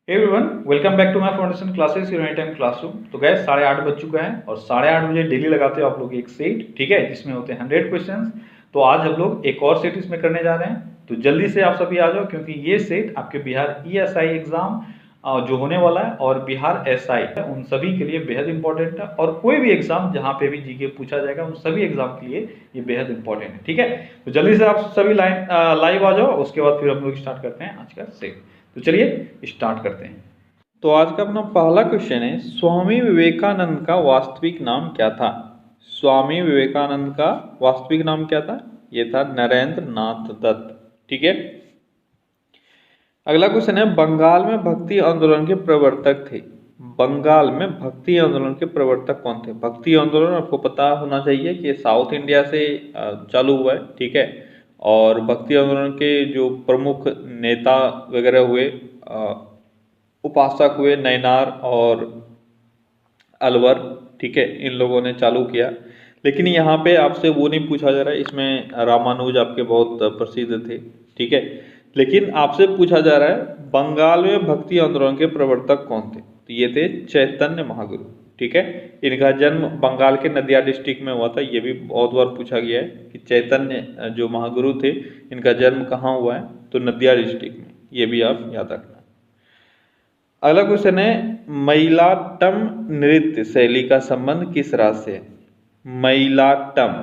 Everyone welcome back to my foundation classes in any time classroom. तो guys 8:30 बज चुका है और 8:30 बजे डेली लगाते हो आप लोग एक सेट, ठीक है, जिसमें होते हैं 100 क्वेश्चंस। तो आज हम लोग एक और सेट इसमें करने जा रहे हैं, तो जल्दी से आप सभी आ जाओ क्योंकि ये सेट आपके बिहार ईएसआई एग्जाम जो होने वाला है और बिहार एसआई उन सभी के लिए बेहद इंपॉर्टेंट है। और कोई भी एग्जाम जहाँ पे भी जीके पूछा जाएगा उन सभी एग्जाम के लिए ये बेहद इंपॉर्टेंट है, ठीक है। तो जल्दी से आप सभी लाइव आ जाओ, उसके बाद फिर हम लोग स्टार्ट करते हैं आज का सेट। तो चलिए स्टार्ट करते हैं। तो आज का अपना पहला क्वेश्चन है, स्वामी विवेकानंद का वास्तविक नाम क्या था? स्वामी विवेकानंद का वास्तविक नाम क्या था? ये था नरेंद्र नाथ दत्त, ठीक है। अगला क्वेश्चन है, बंगाल में भक्ति आंदोलन के प्रवर्तक थे। बंगाल में भक्ति आंदोलन के प्रवर्तक कौन थे? भक्ति आंदोलन आपको पता होना चाहिए कि साउथ इंडिया से चालू हुआ है, ठीक है। और भक्ति आंदोलन के जो प्रमुख नेता वगैरह हुए, उपासक हुए नैनार और अलवर, ठीक है, इन लोगों ने चालू किया। लेकिन यहाँ पे आपसे वो नहीं पूछा जा रहा है, इसमें रामानुज आपके बहुत प्रसिद्ध थे, ठीक है। लेकिन आपसे पूछा जा रहा है बंगाल में भक्ति आंदोलन के प्रवर्तक कौन थे? तो ये थे चैतन्य महागुरु, ठीक है। इनका जन्म बंगाल के नदिया डिस्ट्रिक्ट में हुआ था। ये भी बहुत बार पूछा गया है कि चैतन्य जो महागुरु थे इनका जन्म कहाँ हुआ है, तो नदिया डिस्ट्रिक्ट में। ये भी आप याद रखना। अगला क्वेश्चन है, मयिलाट्टम नृत्य शैली का संबंध किस राज्य से है? मयिलाट्टम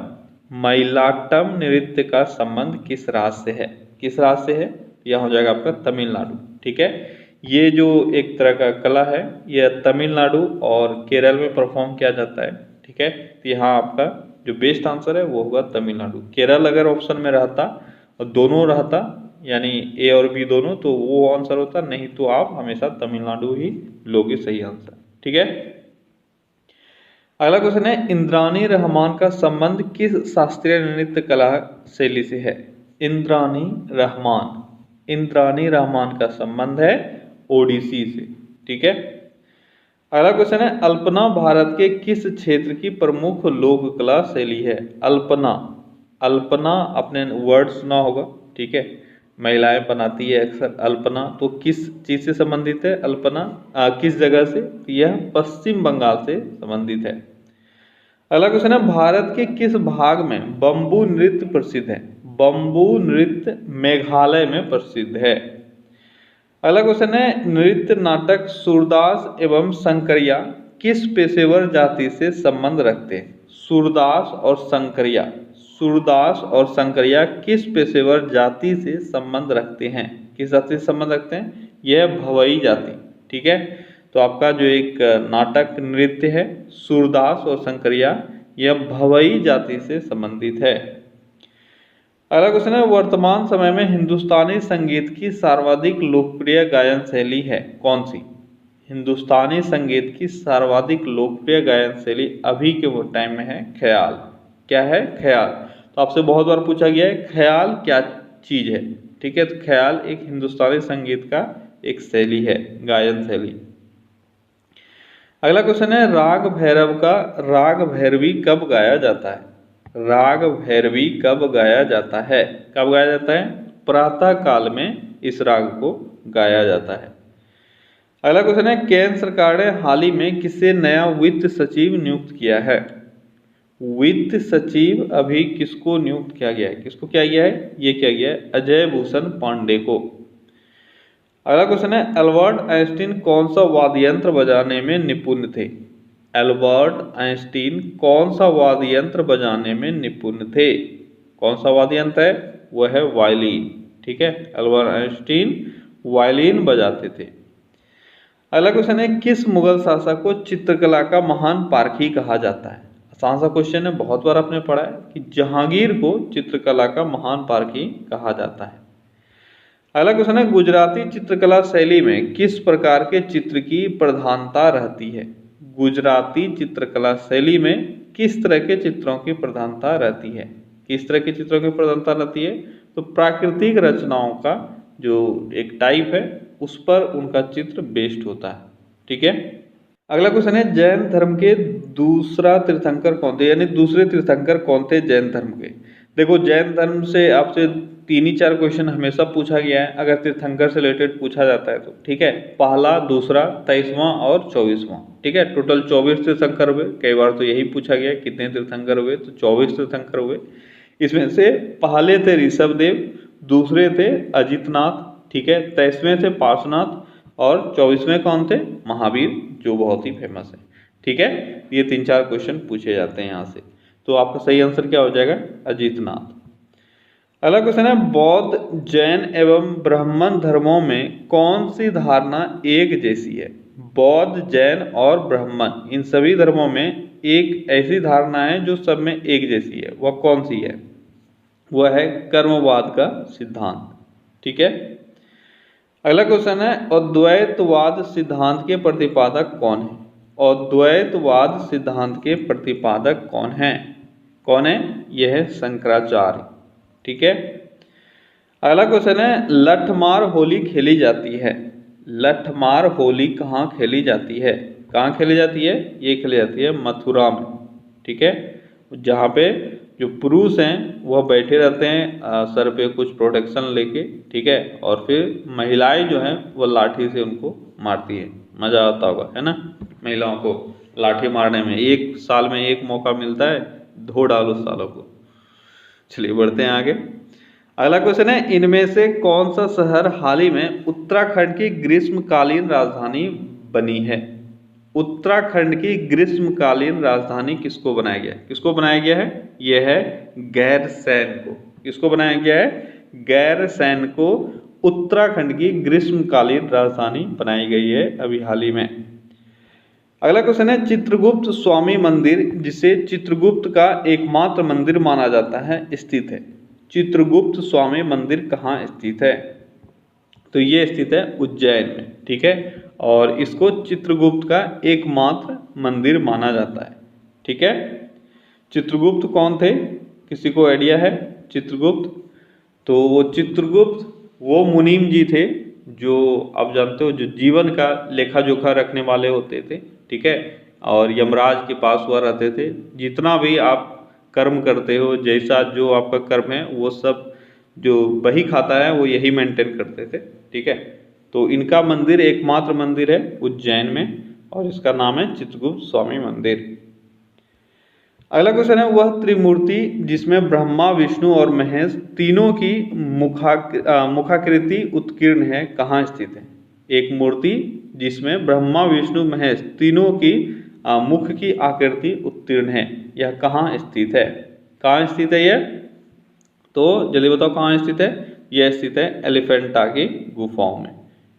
मयिलाट्टम नृत्य का संबंध किस राज्य से है? किस राज्य से है? यह हो जाएगा आपका तमिलनाडु, ठीक है। ये जो एक तरह का कला है यह तमिलनाडु और केरल में परफॉर्म किया जाता है, ठीक है। तो यहाँ आपका जो बेस्ट आंसर है वो होगा तमिलनाडु। केरल अगर ऑप्शन में रहता और दोनों रहता यानी ए और बी दोनों, तो वो आंसर होता, नहीं तो आप हमेशा तमिलनाडु ही लोगे सही आंसर, ठीक है। अगला क्वेश्चन है, इंद्राणी रहमान का संबंध किस शास्त्रीय नृत्य कला शैली से है? इंद्राणी रहमान का संबंध है ओडिसी से, ठीक है। अगला क्वेश्चन है, अल्पना भारत के किस क्षेत्र की प्रमुख लोक कला शैली है? अल्पना आपने वर्ड सुना होगा, ठीक है। महिलाएं बनाती है अक्सर अल्पना, तो किस चीज से संबंधित है अल्पना? किस जगह से? यह पश्चिम बंगाल से संबंधित है। अगला क्वेश्चन है, भारत के किस भाग में बम्बू नृत्य प्रसिद्ध है? बम्बू नृत्य मेघालय में प्रसिद्ध है। अगला क्वेश्चन है, नृत्य नाटक सूरदास एवं शंकरिया किस पेशेवर जाति से संबंध रखते हैं? सूरदास और शंकरिया किस पेशेवर जाति से संबंध रखते हैं? किस जाति से संबंध रखते हैं? यह भवई जाति, ठीक है। तो आपका जो एक नाटक नृत्य है सूरदास और शंकरिया, यह भवई जाति से संबंधित है। अगला क्वेश्चन है, वर्तमान समय में हिंदुस्तानी संगीत की सर्वाधिक लोकप्रिय गायन शैली है कौन सी? हिंदुस्तानी संगीत की सर्वाधिक लोकप्रिय गायन शैली अभी के टाइम में है ख्याल। क्या है? ख्याल। तो आपसे बहुत बार पूछा गया है ख्याल क्या चीज है, ठीक है। तो ख्याल एक हिंदुस्तानी संगीत का एक शैली है, गायन शैली। अगला क्वेश्चन है, राग भैरवी कब गाया जाता है? राग भैरवी कब गाया जाता है? कब गाया जाता है? प्रातः काल में इस राग को गाया जाता है। अगला क्वेश्चन है, केंद्र सरकार ने हाल ही में किसे नया वित्त सचिव नियुक्त किया है? वित्त सचिव अभी किसको नियुक्त किया गया है? किसको किया गया है? ये किया गया है अजय भूषण पांडे को। अगला क्वेश्चन है, अल्बर्ट आइंस्टीन कौन सा वाद्य यंत्र बजाने में निपुण थे? अल्बर्ट आइंस्टीन कौन सा वाद्य यंत्र बजाने में निपुण थे? कौन सा वाद्य यंत्र है? वह है वायलिन, ठीक है। अल्बर्ट आइंस्टीन वायलिन बजाते थे। अगला क्वेश्चन है, किस मुगल शासक को चित्रकला का महान पारखी कहा जाता है? आसान सा क्वेश्चन है, बहुत बार आपने पढ़ा है कि जहांगीर को चित्रकला का महान पारखी कहा जाता है। अगला क्वेश्चन है, गुजराती चित्रकला शैली में किस प्रकार के चित्र की प्रधानता रहती है? गुजराती चित्रकला शैली में किस तरह के चित्रों की प्रधानता रहती है? किस तरह के चित्रों की प्रधानता रहती है? तो प्राकृतिक रचनाओं का जो एक टाइप है उस पर उनका चित्र बेस्ड होता है, ठीक है। अगला क्वेश्चन है, जैन धर्म के दूसरा तीर्थंकर कौन थे? यानी दूसरे तीर्थंकर कौन थे जैन धर्म के? देखो जैन धर्म से आपसे तीन ही चार क्वेश्चन हमेशा पूछा गया है अगर तीर्थंकर से रिलेटेड पूछा जाता है तो, ठीक है। पहला, दूसरा, 23वां और 24वां, ठीक है। टोटल 24 तीर्थंकर हुए। कई बार तो यही पूछा गया कितने तीर्थंकर हुए, तो 24 तीर्थंकर हुए। इसमें से पहले थे ऋषभदेव, दूसरे थे अजितनाथ, ठीक है, 23वें थे पार्श्वनाथ और 24वें कौन थे, महावीर, जो बहुत ही फेमस है, ठीक है। ये तीन चार क्वेश्चन पूछे जाते हैं यहाँ से, तो आपका सही आंसर क्या हो जाएगा, अजितनाथ। अगला क्वेश्चन है, बौद्ध, जैन एवं ब्राह्मण धर्मों में कौन सी धारणा एक जैसी है। बौद्ध, जैन और ब्राह्मण, इन सभी धर्मों में एक ऐसी धारणा है जो सब में एक जैसी है, वह कौन सी है, वह है कर्मवाद का सिद्धांत, ठीक है। अगला क्वेश्चन है, अद्वैतवाद सिद्धांत के प्रतिपादक कौन है। अद्वैतवाद सिद्धांत के प्रतिपादक कौन है, यह है शंकराचार्य, ठीक है। अगला क्वेश्चन है, लठमार होली खेली जाती है। लठमार होली कहाँ खेली जाती है, कहाँ खेली जाती है, ये खेली जाती है मथुरा में, ठीक है। जहाँ पे जो पुरुष हैं वह बैठे रहते हैं सर पे कुछ प्रोटेक्शन लेके, ठीक है, और फिर महिलाएं जो हैं वह लाठी से उनको मारती है। मजा आता होगा, है ना, महिलाओं को लाठी मारने में। एक साल में एक मौका मिलता है, धो डालो सालों को। चलिए बढ़ते हैं आगे। अगला क्वेश्चन है, इनमें से कौन सा शहर हाल ही में उत्तराखंड की ग्रीष्मकालीन राजधानी बनी है। उत्तराखंड की ग्रीष्मकालीन राजधानी किसको बनाया गया है, किसको बनाया गया है, यह है गैरसैंण को। किसको बनाया गया है, गैरसैंण को उत्तराखंड की ग्रीष्मकालीन राजधानी बनाई गई है अभी हाल ही में। अगला क्वेश्चन है, चित्रगुप्त स्वामी मंदिर, जिसे चित्रगुप्त का एकमात्र मंदिर माना जाता है, स्थित है। चित्रगुप्त स्वामी मंदिर कहाँ स्थित है, तो ये स्थित है उज्जैन में, ठीक है, और इसको चित्रगुप्त का एकमात्र मंदिर माना जाता है, ठीक है। चित्रगुप्त कौन थे, किसी को आइडिया है चित्रगुप्त, तो वो चित्रगुप्त वो मुनीम जी थे जो आप जानते हो जो जीवन का लेखा जोखा रखने वाले होते थे, ठीक है, और यमराज के पास वह रहते थे। जितना भी आप कर्म करते हो, जैसा जो आपका कर्म है वो सब जो वही खाता है वो यही मेंटेन करते थे, ठीक है। तो इनका मंदिर एकमात्र मंदिर है उज्जैन में और इसका नाम है चित्रगुप्त स्वामी मंदिर। अगला क्वेश्चन है, वह त्रिमूर्ति जिसमें ब्रह्मा, विष्णु और महेश तीनों की मुखाकृति उत्कीर्ण है, कहाँ स्थित है। एक मूर्ति जिसमें ब्रह्मा, विष्णु, महेश तीनों की मुख की आकृति उत्तीर्ण है, यह कहाँ स्थित है, कहाँ स्थित है यह, तो जल्दी बताओ कहाँ स्थित है। यह स्थित है एलिफेंटा की गुफाओं में,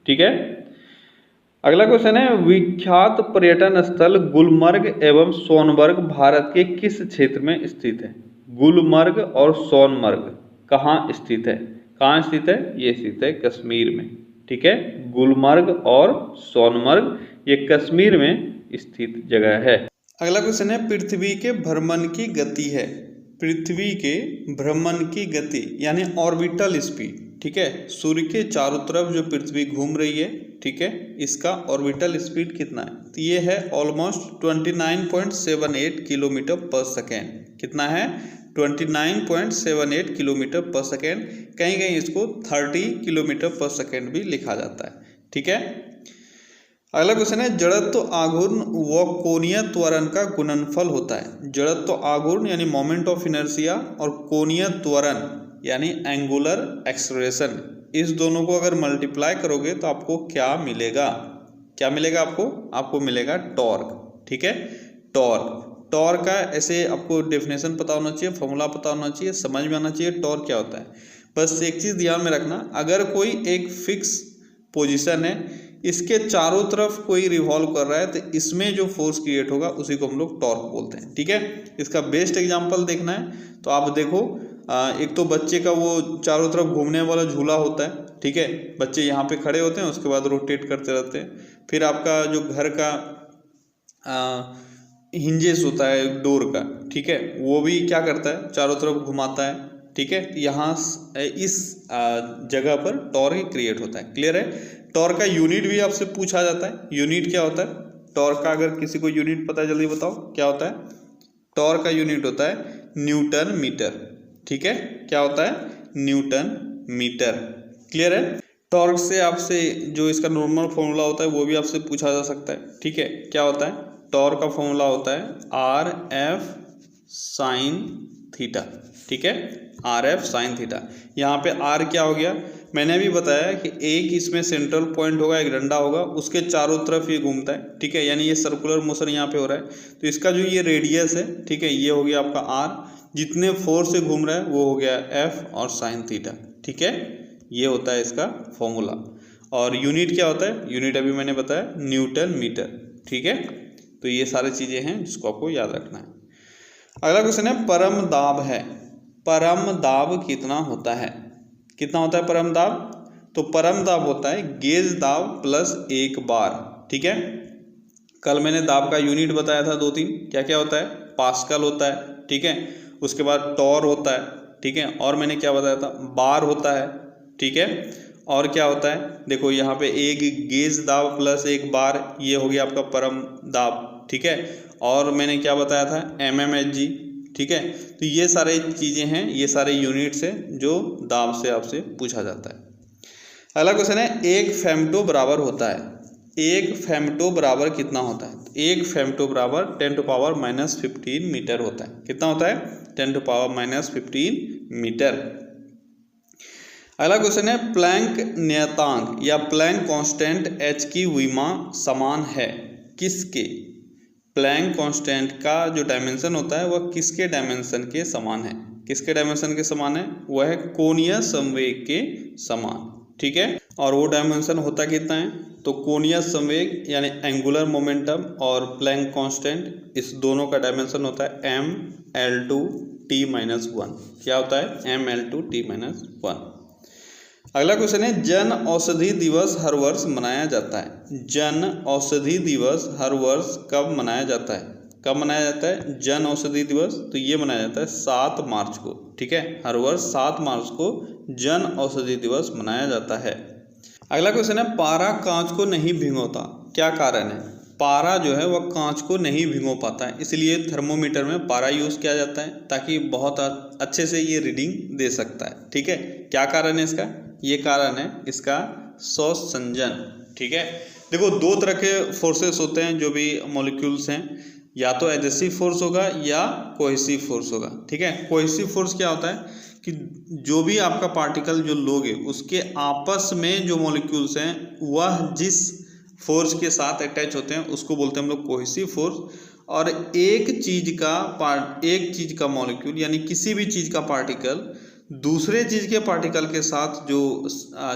ठीक है। अगला क्वेश्चन है, विख्यात पर्यटन स्थल गुलमर्ग एवं सोनमर्ग भारत के किस क्षेत्र में स्थित है। गुलमर्ग और सोनमर्ग कहाँ स्थित है, कहाँ स्थित है, ये स्थित है कश्मीर में, ठीक है। गुलमर्ग और सोनमर्ग ये कश्मीर में स्थित जगह है। अगला क्वेश्चन है, पृथ्वी के भ्रमण की गति है। पृथ्वी के भ्रमण की गति यानी ऑर्बिटल स्पीड, ठीक है, सूर्य के चारों तरफ जो पृथ्वी घूम रही है, ठीक है, इसका ऑर्बिटल स्पीड कितना है, तो ये है ऑलमोस्ट 29.78 किलोमीटर पर सेकेंड। कितना है, 29.78 किलोमीटर पर सेकेंड। कहीं कहीं इसको 30 किलोमीटर पर सेकेंड भी लिखा जाता है, ठीक है। अगला क्वेश्चन है, जड़त्व आघूर्ण व कोणीय त्वरण का गुणनफल होता है। जड़त्व आघूर्ण यानी मोमेंट ऑफ इनर्शिया और कोणीय त्वरण यानी एंगुलर एक्सेलरेशन, इस दोनों को अगर मल्टीप्लाई करोगे तो आपको क्या मिलेगा, क्या मिलेगा आपको मिलेगा टॉर्क, ठीक है। टॉर्क का ऐसे आपको डेफिनेशन पता होना चाहिए, फॉर्मूला पता होना चाहिए, समझ में आना चाहिए टॉर्क क्या होता है। बस एक चीज़ ध्यान में रखना, अगर कोई एक फिक्स पोजीशन है, इसके चारों तरफ कोई रिवॉल्व कर रहा है, तो इसमें जो फोर्स क्रिएट होगा उसी को हम लोग टॉर्क बोलते हैं, ठीक है। इसका बेस्ट एग्जांपल देखना है तो आप देखो, एक तो बच्चे का वो चारों तरफ घूमने वाला झूला होता है, ठीक है, बच्चे यहाँ पे खड़े होते हैं, उसके बाद रोटेट करते रहते हैं। फिर आपका जो घर का हिंजेस होता है डोर का, ठीक है, वो भी क्या करता है, चारों तरफ घुमाता है, ठीक है। यहाँ इस जगह पर टॉर्क क्रिएट होता है, क्लियर है। टॉर्क का यूनिट भी आपसे पूछा जाता है, यूनिट क्या होता है टॉर्क का, अगर किसी को यूनिट पता है जल्दी बताओ क्या होता है। टॉर्क का यूनिट होता है न्यूटन मीटर, ठीक है, क्या होता है, न्यूटन मीटर। क्लियर है। टॉर्क से आपसे जो इसका नॉर्मल फॉर्मूला होता है वो भी आपसे पूछा जा सकता है। ठीक है, क्या होता है? टॉर्क का फॉर्मूला होता है आर एफ साइन थीटा। ठीक है, आर एफ साइन थीटा। यहाँ पे आर क्या हो गया? मैंने अभी बताया कि एक इसमें सेंट्रल पॉइंट होगा, एक डंडा होगा, उसके चारों तरफ ये घूमता है। ठीक है, यानी ये सर्कुलर मोशन यहाँ पे हो रहा है। तो इसका जो ये रेडियस है, ठीक है, ये हो गया आपका आर। जितने फोर्स से घूम रहा है वो हो गया एफ और साइन थीटा। ठीक है, ये होता है इसका फॉर्मूला। और यूनिट क्या होता है? यूनिट अभी मैंने बताया न्यूटन मीटर। ठीक है, तो ये सारी चीज़ें हैं जिसको आपको याद रखना है। अगला क्वेश्चन है परम दाब है। परम दाब कितना होता है? कितना होता है परम दाब? तो परम दाब होता है गेज दाब प्लस एक बार। ठीक है, कल मैंने दाब का यूनिट बताया था 2-3, क्या क्या होता है? पास्कल होता है। ठीक है, उसके बाद टॉर होता है। ठीक है, और मैंने क्या बताया था? बार होता है। ठीक है, और क्या होता है? देखो यहाँ पे एक गेज दाब प्लस एक बार, ये हो गया आपका परम दाब। ठीक है, और मैंने क्या बताया था? mmHg। ठीक है, तो ये सारे चीज़ें हैं, ये सारे यूनिट्स हैं जो दाब से आपसे पूछा जाता है। अगला क्वेश्चन है एक फेमटो बराबर होता है। एक फेमटो बराबर कितना होता है? एक फेमटो बराबर 10⁻⁻15 मीटर होता है। कितना होता है? 10⁻⁻15 मीटर। अगला क्वेश्चन है प्लैंक नियतांक या प्लैंक कांस्टेंट h की विमा समान है किसके? प्लैंक कांस्टेंट का जो डायमेंशन होता है वह किसके डायमेंशन के समान है? किसके डायमेंशन के समान है? वह है कोणीय संवेग के समान। ठीक है, और वो डायमेंशन होता कितना है? तो कोणीय संवेग यानी एंगुलर मोमेंटम और प्लैंक कांस्टेंट, इस दोनों का डायमेंशन होता है m/L/T-1। क्या होता है? m/L/T-1। अगला क्वेश्चन है जन औषधि दिवस हर वर्ष मनाया जाता है। जन औषधि दिवस हर वर्ष कब मनाया जाता है? कब मनाया जाता है जन औषधि दिवस? तो ये मनाया जाता है 7 मार्च को। ठीक है, हर वर्ष 7 मार्च को जन औषधि दिवस मनाया जाता है। अगला क्वेश्चन है पारा कांच को नहीं भिगोता, क्या कारण है? पारा जो है वह कांच को नहीं भिगो पाता है, इसलिए थर्मोमीटर में पारा यूज़ किया जाता है ताकि बहुत अच्छे से ये रीडिंग दे सकता है। ठीक है, क्या कारण है इसका? ये कारण है इसका स्वसंजन। ठीक है, देखो दो तरह के फोर्सेस होते हैं जो भी मॉलिक्यूल्स हैं, या तो एडहेसिव फोर्स होगा या कोहेसिव फोर्स होगा। ठीक है, कोहेसिव फोर्स क्या होता है कि जो भी आपका पार्टिकल जो लोगे उसके आपस में जो मॉलिक्यूल्स हैं वह जिस फोर्स के साथ अटैच होते हैं उसको बोलते हैं हम लोग कोहेसिव फोर्स। और एक चीज का मॉलिक्यूल यानी किसी भी चीज का पार्टिकल दूसरे चीज के पार्टिकल के साथ जो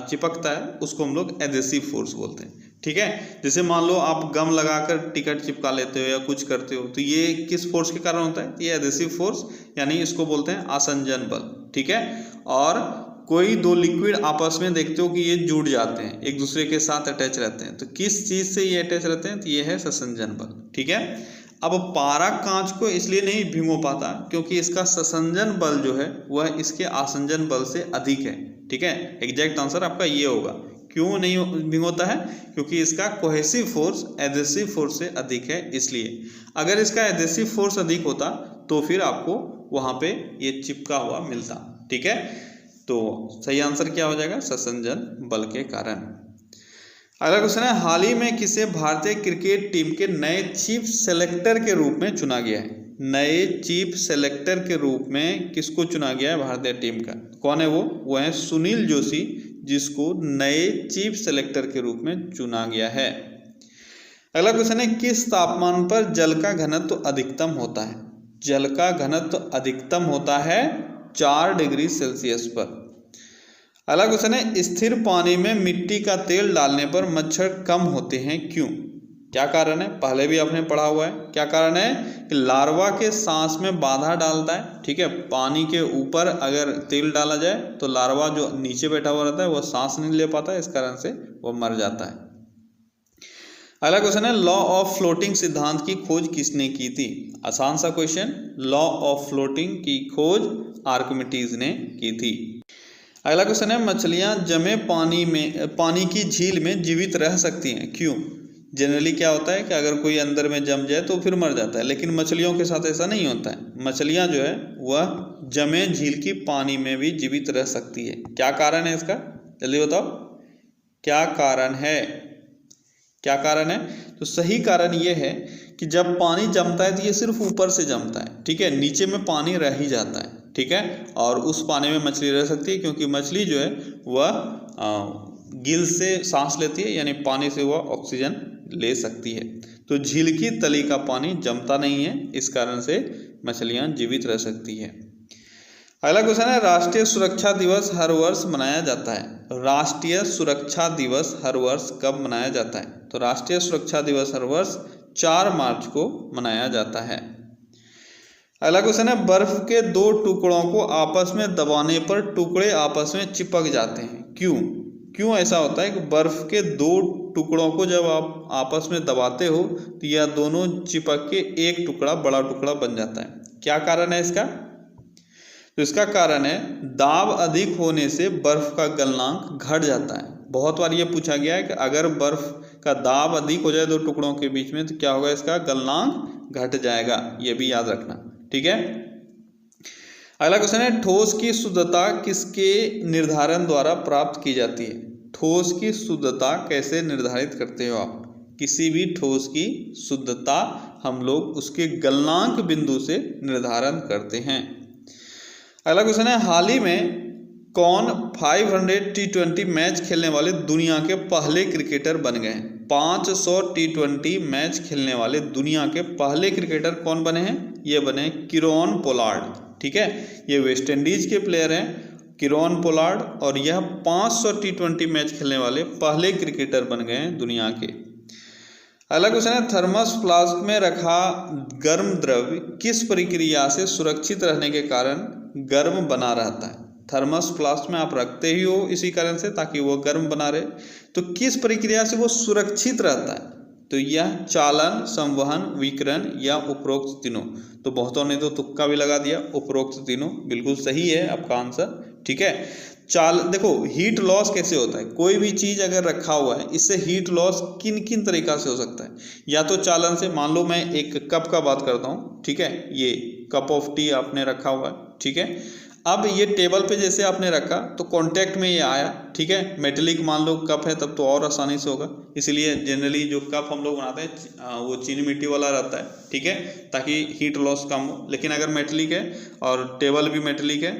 चिपकता है उसको हम लोग एडहेसिव फोर्स बोलते हैं। ठीक है, जैसे मान लो आप गम लगाकर टिकट चिपका लेते हो या कुछ करते हो, तो ये किस फोर्स के कारण होता है? ये एडहेसिव फोर्स, यानी इसको बोलते हैं आसंजन बल। ठीक है, और कोई दो लिक्विड आपस में देखते हो कि ये जुड़ जाते हैं, एक दूसरे के साथ अटैच रहते हैं, तो किस चीज से ये अटैच रहते हैं? तो ये है ससंजन बल। ठीक है, अब पारा कांच को इसलिए नहीं भिगो पाता क्योंकि इसका ससंजन बल जो है वह इसके आसंजन बल से अधिक है। ठीक है, एग्जैक्ट आंसर आपका ये होगा। क्यों नहीं भिगोता है? क्योंकि इसका कोहेसिव फोर्स एडहेसिव फोर्स से अधिक है, इसलिए। अगर इसका एडहेसिव फोर्स अधिक होता तो फिर आपको वहां पे ये चिपका हुआ मिलता। ठीक है, तो सही आंसर क्या हो जाएगा? ससंजन बल के कारण। अगला क्वेश्चन है हाल ही में किसे भारतीय क्रिकेट टीम के नए चीफ सेलेक्टर के रूप में चुना गया है? नए चीफ सेलेक्टर के रूप में किसको चुना गया है भारतीय टीम का? कौन है वो? वो है सुनील जोशी, जिसको नए चीफ सेलेक्टर के रूप में चुना गया है। अगला क्वेश्चन है किस तापमान पर जल का घनत्व अधिकतम होता है? जल का घनत्व अधिकतम होता है 4 डिग्री सेल्सियस पर। अगला क्वेश्चन है स्थिर पानी में मिट्टी का तेल डालने पर मच्छर कम होते हैं, क्यों? क्या कारण है? पहले भी आपने पढ़ा हुआ है। क्या कारण है? कि लार्वा के सांस में बाधा डालता है। ठीक है, पानी के ऊपर अगर तेल डाला जाए तो लार्वा जो नीचे बैठा हुआ रहता है वह सांस नहीं ले पाता है, इस कारण से वह मर जाता है। अगला क्वेश्चन है लॉ ऑफ फ्लोटिंग सिद्धांत की खोज किसने की थी? आसान सा क्वेश्चन। लॉ ऑफ फ्लोटिंग की खोज आर्किमिडीज ने की थी। अगला क्वेश्चन है मछलियां जमे पानी की झील में जीवित रह सकती हैं, क्यों? जनरली क्या होता है कि अगर कोई अंदर में जम जाए तो फिर मर जाता है, लेकिन मछलियों के साथ ऐसा नहीं होता है। मछलियां जो है वह जमे झील की पानी में भी जीवित रह सकती है। क्या कारण है इसका, जल्दी बताओ, क्या कारण है, क्या कारण है? तो सही कारण ये है कि जब पानी जमता है तो ये सिर्फ ऊपर से जमता है, ठीक है, नीचे में पानी रह ही जाता है, ठीक है, और उस पानी में मछली रह सकती है, क्योंकि मछली जो है वह गिल से सांस लेती है, यानी पानी से वह ऑक्सीजन ले सकती है। तो झील की तली का पानी जमता नहीं है, इस कारण से मछलियां जीवित रह सकती है। अगला क्वेश्चन है, राष्ट्रीय सुरक्षा दिवस हर वर्ष मनाया जाता है। राष्ट्रीय सुरक्षा दिवस हर वर्ष कब मनाया जाता है? तो राष्ट्रीय सुरक्षा दिवस हर वर्ष 4 मार्च को मनाया जाता है। अगला क्वेश्चन है, बर्फ के 2 टुकड़ों को आपस में दबाने पर टुकड़े आपस में चिपक जाते हैं, क्यों? क्यों ऐसा होता है कि बर्फ के 2 टुकड़ों को जब आप आपस में दबाते हो तो यह दोनों चिपक के एक टुकड़ा, बड़ा टुकड़ा बन जाता है? क्या कारण है इसका? तो इसका कारण है दाब अधिक होने से बर्फ का गलनांक घट जाता है। बहुत बार ये पूछा गया है कि अगर बर्फ का दाब अधिक हो जाए 2 टुकड़ों के बीच में तो क्या होगा, इसका गलनांक घट जाएगा, ये भी याद रखना, ठीक है। अगला क्वेश्चन है, ठोस की शुद्धता किसके निर्धारण द्वारा प्राप्त की जाती है? ठोस की शुद्धता कैसे निर्धारित करते हो आप? किसी भी ठोस की शुद्धता हम लोग उसके गलनांक बिंदु से निर्धारण करते हैं। अगला क्वेश्चन है, हाल ही में कौन 500 T20 मैच खेलने वाले दुनिया के पहले क्रिकेटर बन गए हैं? 500 T20 मैच खेलने वाले दुनिया के पहले क्रिकेटर कौन बने हैं? ये बने किरोन पोलार्ड, ठीक है, ये वेस्ट इंडीज के प्लेयर हैं किरोन पोलार्ड, और यह 500 T20 मैच खेलने वाले पहले क्रिकेटर बन गए हैं दुनिया के। अगला क्वेश्चन है, थर्मस फ्लास्क में रखा गर्म द्रव्य किस प्रक्रिया से सुरक्षित रहने के कारण गर्म बना रहता है? थर्मस फ्लास्क में आप रखते ही हो इसी कारण से ताकि वो गर्म बना रहे, तो किस प्रक्रिया से वो सुरक्षित रहता है? तो यह चालन, संवहन, विकिरण या उपरोक्त तीनों। तो बहुतों ने तो तुक्का भी लगा दिया, उपरोक्त तीनों बिल्कुल सही है आपका आंसर, ठीक है। देखो हीट लॉस कैसे होता है, कोई भी चीज अगर रखा हुआ है इससे हीट लॉस किन किन तरीका से हो सकता है? या तो चालन से, मान लो मैं एक कप का बात करता हूँ, ठीक है, ये कप ऑफ टी आपने रखा हुआ है, ठीक है, अब ये टेबल पे जैसे आपने रखा तो कांटेक्ट में ये आया, ठीक है, मेटेलिक मान लो कप है तब तो और आसानी से होगा, इसलिए जनरली जो कप हम लोग बनाते हैं वो चीनी मिट्टी वाला रहता है, ठीक है, ताकि हीट लॉस कम हो। लेकिन अगर मेटेलिक है और टेबल भी मेटेलिक है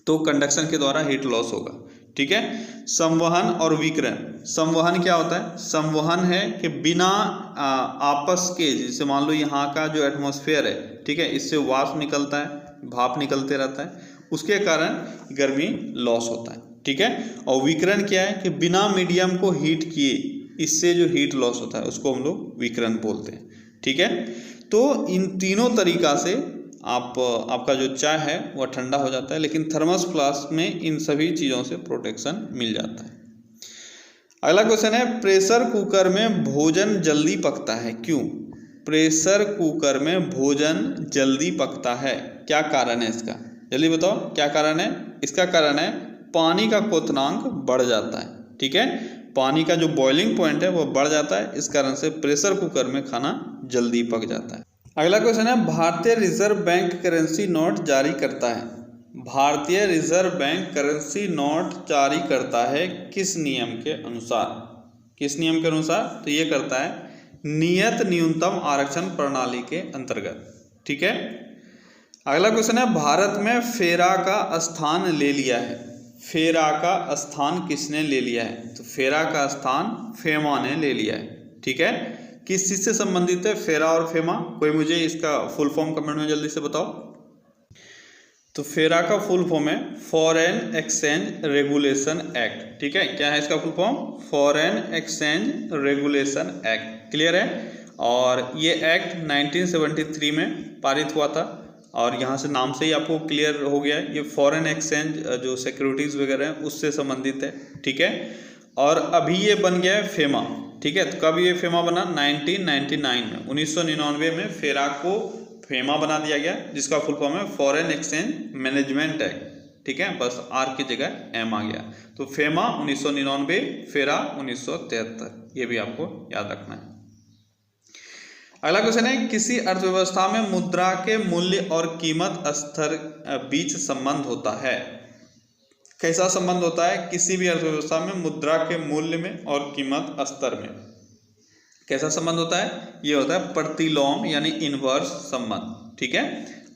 तो कंडक्शन के द्वारा हीट लॉस होगा, ठीक है। संवहन और विकिरण, संवहन क्या होता है? संवहन है कि बिना आपस के, जैसे मान लो यहाँ का जो एटमॉस्फेयर है, ठीक है, इससे वाष्प निकलता है, भाप निकलते रहता है, उसके कारण गर्मी लॉस होता है, ठीक है। और विकिरण क्या है कि बिना मीडियम को हीट किए इससे जो हीट लॉस होता है उसको हम लोग विकिरण बोलते हैं, ठीक है। तो इन तीनों तरीका से आपका जो चाय है वह ठंडा हो जाता है, लेकिन थर्मस फ्लास्क में इन सभी चीज़ों से प्रोटेक्शन मिल जाता है। अगला क्वेश्चन है, प्रेशर कुकर में भोजन जल्दी पकता है, क्यों? प्रेशर कुकर में भोजन जल्दी पकता है, क्या कारण है इसका? जल्दी बताओ क्या कारण है? इसका कारण है पानी का क्वथनांक बढ़ जाता है, ठीक है, पानी का जो बॉइलिंग पॉइंट है वो बढ़ जाता है, इस कारण से प्रेशर कुकर में खाना जल्दी पक जाता है। अगला क्वेश्चन है, भारतीय रिजर्व बैंक करेंसी नोट जारी करता है। भारतीय रिजर्व बैंक करेंसी नोट जारी करता है किस नियम के अनुसार? किस नियम के अनुसार? तो ये करता है नियत न्यूनतम आरक्षण प्रणाली के अंतर्गत, ठीक है। अगला क्वेश्चन है, भारत में फेरा का स्थान ले लिया है। फेरा का स्थान किसने ले लिया है? तो फेरा का स्थान फेमा ने ले लिया है, ठीक है। किस चीज से संबंधित है फेरा और फेमा? कोई मुझे इसका फुल फॉर्म कमेंट में जल्दी से बताओ। तो फेरा का फुल फॉर्म है फॉरेन एक्सचेंज रेगुलेशन एक्ट, ठीक है। क्या है इसका full form? Foreign exchange regulation act, clear है। और ये एक्ट 1973 में पारित हुआ था, और यहाँ से नाम से ही आपको क्लियर हो गया है ये फॉरेन एक्सचेंज जो सिक्योरिटीज वगैरह हैं उससे संबंधित है, ठीक है। और अभी ये बन गया है फेमा, ठीक है। तो कब ये फेमा बना? 1999 में, 1999 में फेरा को फेमा बना दिया गया, जिसका फुल फॉर्म है फॉरेन एक्सचेंज मैनेजमेंट एक्ट, ठीक है, बस आर की जगह एम आ गया। तो फेमा 1999, फेरा 1973। ये भी आपको याद रखना है। अगला क्वेश्चन है, किसी अर्थव्यवस्था में मुद्रा के मूल्य और कीमत स्तर बीच संबंध होता है। कैसा संबंध होता है? किसी भी अर्थव्यवस्था में मुद्रा के मूल्य में और कीमत स्तर में कैसा संबंध होता है? ये होता है प्रतिलोम यानी इनवर्स संबंध। ठीक है,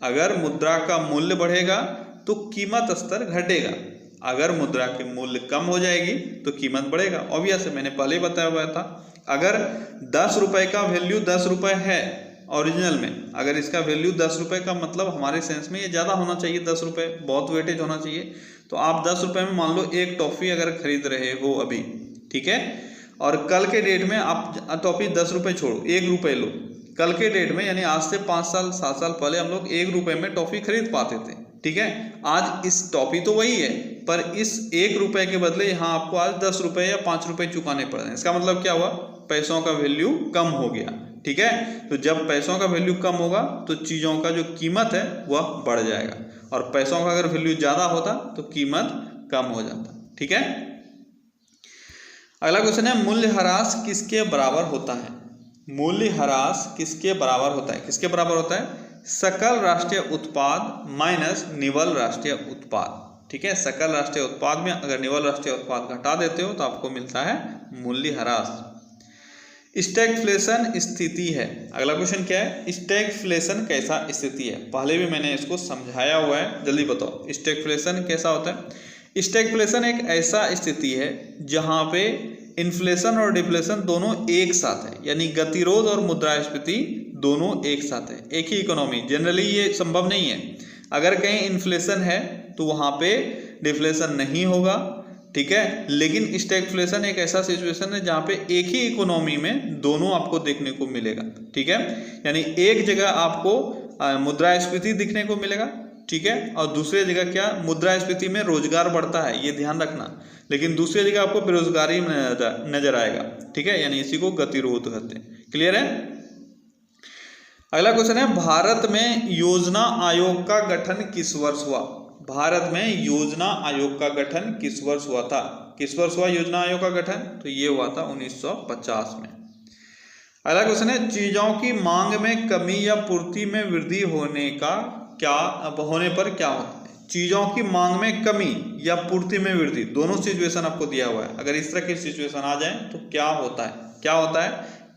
अगर मुद्रा का मूल्य बढ़ेगा तो कीमत स्तर घटेगा, अगर मुद्रा की मूल्य कम हो जाएगी तो कीमत बढ़ेगा। ऑब्वियस है, मैंने पहले ही बताया हुआ था। अगर 10 रुपए का वैल्यू 10 रुपए है ओरिजिनल में, अगर इसका वैल्यू 10 रुपए का मतलब हमारे सेंस में ये ज़्यादा होना चाहिए, 10 रुपए बहुत वेटेज होना चाहिए। तो आप 10 रुपए में मान लो एक टॉफ़ी अगर खरीद रहे हो अभी, ठीक है, और कल के डेट में आप टॉफ़ी 10 रुपए छोड़ो 1 रुपए लो, कल के डेट में यानी आज से 5 साल 7 साल पहले हम लोग 1 रुपए में टॉफ़ी खरीद पाते थे। ठीक है, आज इस टॉफ़ी तो वही है, पर इस 1 रुपए के बदले यहाँ आपको आज 10 रुपए या 5 रुपए चुकाने पड़ रहे हैं। इसका मतलब क्या हुआ? पैसों का वैल्यू कम हो गया। ठीक है, तो जब पैसों का वैल्यू कम होगा तो चीज़ों का जो कीमत है वह बढ़ जाएगा, और पैसों का अगर वैल्यू ज़्यादा होता तो कीमत कम हो जाता। ठीक है, अगला क्वेश्चन है, मूल्यह्रास किसके बराबर होता है? मूल्यह्रास किसके बराबर होता है? किसके बराबर होता है? सकल राष्ट्रीय उत्पाद माइनस निवल राष्ट्रीय उत्पाद। ठीक है, सकल राष्ट्रीय उत्पाद में अगर निवल राष्ट्रीय उत्पाद घटा देते हो तो आपको मिलता है मूल्यह्रास। स्टैगफ्लेशन स्थिति है। अगला क्वेश्चन क्या है? स्टैगफ्लेशन कैसा स्थिति है? पहले भी मैंने इसको समझाया हुआ है, जल्दी बताओ स्टैगफ्लेशन कैसा होता है? स्टैगफ्लेशन एक ऐसा स्थिति है जहां पे इन्फ्लेशन और डिफ्लेशन दोनों एक साथ है, यानी गतिरोध और मुद्रास्फीति दोनों एक साथ है, एक ही इकोनॉमी। जनरली ये संभव नहीं है, अगर कहीं इन्फ्लेशन है तो वहां पे डिफ्लेशन नहीं होगा। ठीक है, लेकिन स्टैगफ्लेशन एक ऐसा सिचुएशन है जहाँ पे एक ही इकोनॉमी में दोनों आपको देखने को मिलेगा। ठीक है, यानी एक जगह आपको मुद्रास्फीति दिखने को मिलेगा, ठीक है, और दूसरी जगह क्या? मुद्रास्फीति में रोजगार बढ़ता है, ये ध्यान रखना, लेकिन दूसरी जगह आपको बेरोजगारी नजर आएगा। ठीक है, यानी इसी को गतिरोध कहते हैं। क्लियर है? अगला क्वेश्चन है, भारत में योजना आयोग का गठन किस वर्ष हुआ? भारत में योजना आयोग का गठन किस वर्ष हुआ था? किस वर्ष हुआ योजना आयोग का गठन? तो ये हुआ था 1950 में। अगला क्वेश्चन है, चीजों की मांग में कमी या पूर्ति में वृद्धि होने पर क्या होता है? चीजों की मांग में कमी या पूर्ति में वृद्धि, दोनों सिचुएशन आपको दिया हुआ है। अगर इस तरह की सिचुएशन आ जाए तो क्या होता है? क्या होता है?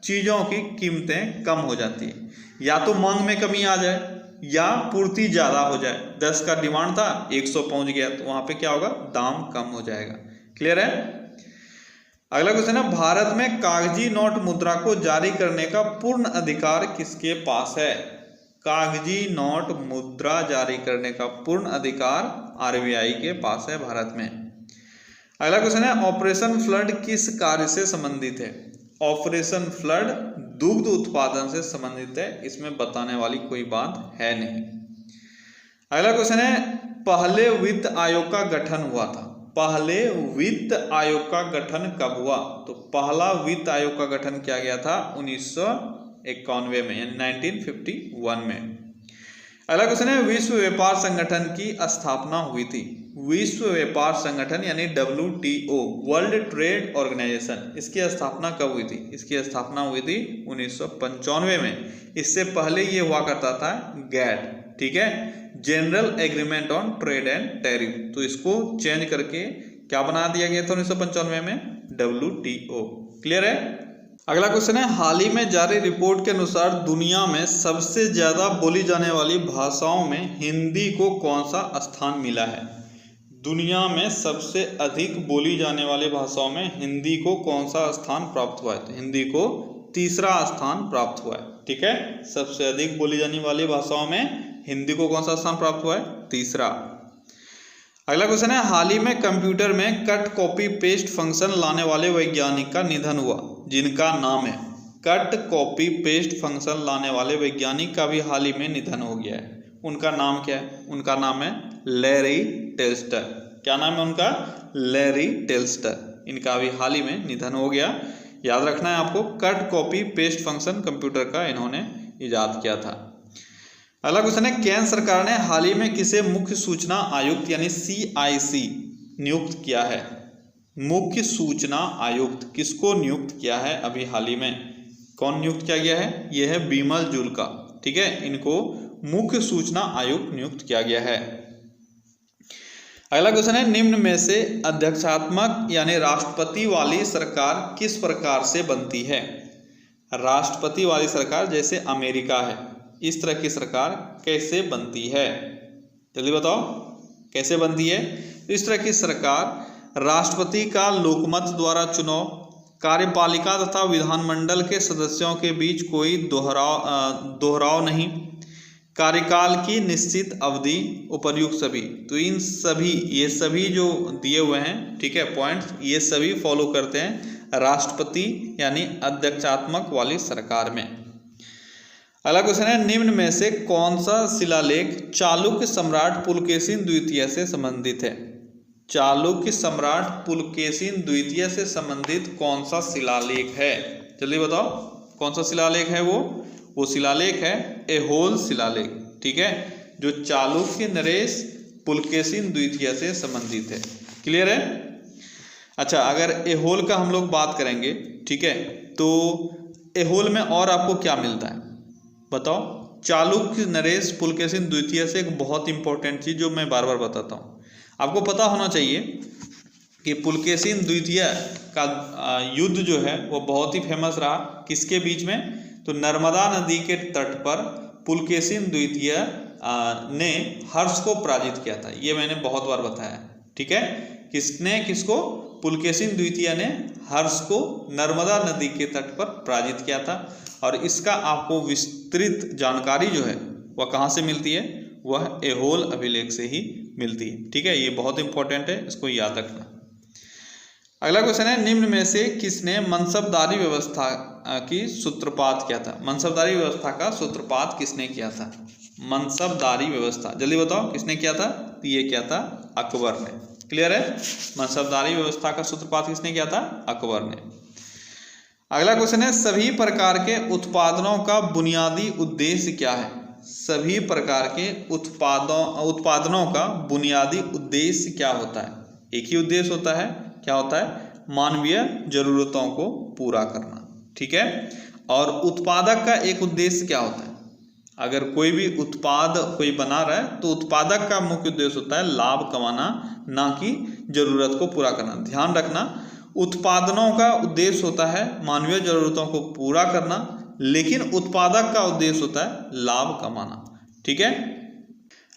चीजों की कीमतें कम हो जाती है, या तो मांग में कमी आ जाए या पूर्ति ज्यादा हो जाए। 10 का डिमांड था 100 पहुंच गया, तो वहां पे क्या होगा? दाम कम हो जाएगा। क्लियर है? अगला क्वेश्चन है, भारत में कागजी नोट मुद्रा को जारी करने का पूर्ण अधिकार किसके पास है? कागजी नोट मुद्रा जारी करने का पूर्ण अधिकार आरबीआई के पास है भारत में। अगला क्वेश्चन है, ऑपरेशन फ्लड किस कार्य से संबंधित है? ऑपरेशन फ्लड दुग्ध उत्पादन से संबंधित है, इसमें बताने वाली कोई बात है नहीं। अगला क्वेश्चन है, पहले वित्त आयोग का गठन हुआ था। पहले वित्त आयोग का गठन कब हुआ? तो पहला वित्त आयोग का गठन किया गया था 1991 में, यानी 1951 में। अगला क्वेश्चन है, विश्व व्यापार संगठन की स्थापना हुई थी। विश्व व्यापार संगठन यानी WTO, वर्ल्ड ट्रेड ऑर्गेनाइजेशन, इसकी स्थापना कब हुई थी? इसकी स्थापना हुई थी 1995 में। इससे पहले ये हुआ करता था GATT, ठीक है, general agreement on trade and tariff. तो इसको चेंज करके क्या बना दिया गया था 1995 में? WTO। क्लियर है? अगला क्वेश्चन है, हाल ही में जारी रिपोर्ट के अनुसार दुनिया में सबसे ज्यादा बोली जाने वाली भाषाओं में हिंदी को कौन सा स्थान मिला है? दुनिया में सबसे अधिक बोली जाने वाली भाषाओं में हिंदी को कौन सा स्थान प्राप्त हुआ है? तो हिंदी को तीसरा स्थान प्राप्त हुआ है। ठीक है, सबसे अधिक बोली जाने वाली भाषाओं में हिंदी को कौन सा स्थान प्राप्त हुआ है? तीसरा। अगला क्वेश्चन है, हाल ही में कंप्यूटर में कट कॉपी पेस्ट फंक्शन लाने वाले वैज्ञानिक का निधन हुआ, जिनका नाम है कट कॉपी पेस्ट फंक्शन लाने वाले वैज्ञानिक का भी हाल ही में निधन हो गया है। उनका नाम क्या है? उनका नाम है लैरी टेल्स्टर। क्या नाम है उनका? लैरी टेल्स्टर। इनका भी हाल ही में निधन हो गया। याद रखना है आपको, cut copy paste function computer का इन्होंने इजाद किया था। अगला क्वेश्चन है, केंद्र सरकार ने हाल ही में किसे मुख्य सूचना आयुक्त यानी CIC नियुक्त किया है? मुख्य सूचना आयुक्त किसको नियुक्त किया है अभी हाल ही में? कौन नियुक्त किया गया है? यह है बिमल जुल्का, ठीक है, इनको मुख्य सूचना आयुक्त नियुक्त किया गया है। अगला क्वेश्चन है, निम्न में से अध्यक्षात्मक यानी राष्ट्रपति वाली सरकार किस प्रकार से बनती है? राष्ट्रपति वाली सरकार जैसे अमेरिका है, इस तरह की सरकार कैसे बनती है? जल्दी बताओ कैसे बनती है? इस तरह की सरकार राष्ट्रपति का लोकमत द्वारा चुनाव, कार्यपालिका तथा विधानमंडल के सदस्यों के बीच कोई दोहराव नहीं, कार्यकाल की निश्चित अवधि, उपर्युक्त सभी। तो इन सभी, ये सभी जो दिए हुए हैं, ठीक है, पॉइंट्स, ये सभी फॉलो करते हैं राष्ट्रपति यानी अध्यक्षात्मक वाली सरकार में। अगला क्वेश्चन है, निम्न में से कौन सा शिलालेख चालुक्य सम्राट पुलकेशिन द्वितीय से संबंधित है? चालुक्य सम्राट पुलकेशिन द्वितीय से संबंधित कौन सा शिलालेख है? जल्दी बताओ कौन सा शिलालेख है वो शिलालेख है ऐहोल शिलालेख, ठीक है, जो चालुक्य नरेश पुलकेशिन द्वितीय से संबंधित है। क्लियर है? अच्छा, अगर ऐहोल का हम लोग बात करेंगे, ठीक है, तो ऐहोल में और आपको क्या मिलता है बताओ? चालुक्य नरेश पुलकेशिन द्वितीय से एक बहुत इंपॉर्टेंट चीज जो मैं बार बार बताता हूँ, आपको पता होना चाहिए कि पुलकेशिन द्वितीय का युद्ध जो है वो बहुत ही फेमस रहा। किसके बीच में? तो नर्मदा नदी के तट पर पुलकेशिन द्वितीय ने हर्ष को पराजित किया था। ये मैंने बहुत बार बताया, ठीक है, किसने किसको? पुलकेशिन द्वितीय ने हर्ष को नर्मदा नदी के तट पर पराजित किया था। और इसका आपको विस्तृत जानकारी जो है वह कहाँ से मिलती है? वह ऐहोल अभिलेख से ही मिलती है, ठीक है, ये बहुत इंपॉर्टेंट है, इसको याद रखना। अगला क्वेश्चन है, निम्न में से किसने मनसबदारी व्यवस्था की सूत्रपात किया था? मनसबदारी व्यवस्था का सूत्रपात किसने किया था? मनसबदारी व्यवस्था, जल्दी बताओ किसने किया था? तो ये किया था अकबर ने। क्लियर है? मनसबदारी व्यवस्था का सूत्रपात किसने किया था? अकबर ने। अगला क्वेश्चन है, सभी प्रकार के उत्पादनों का बुनियादी उद्देश्य क्या है? सभी प्रकार के उत्पादनों का बुनियादी उद्देश्य क्या होता है? एक ही उद्देश्य होता है, क्या होता है? मानवीय जरूरतों को पूरा करना, ठीक है। और उत्पादक का एक उद्देश्य क्या होता है? अगर कोई भी उत्पाद कोई बना रहा है तो उत्पादक का मुख्य उद्देश्य होता है लाभ कमाना, ना कि जरूरत को पूरा करना। ध्यान रखना, उत्पादनों का उद्देश्य होता है मानवीय जरूरतों को पूरा करना, लेकिन उत्पादक का उद्देश्य होता है लाभ कमाना, ठीक है।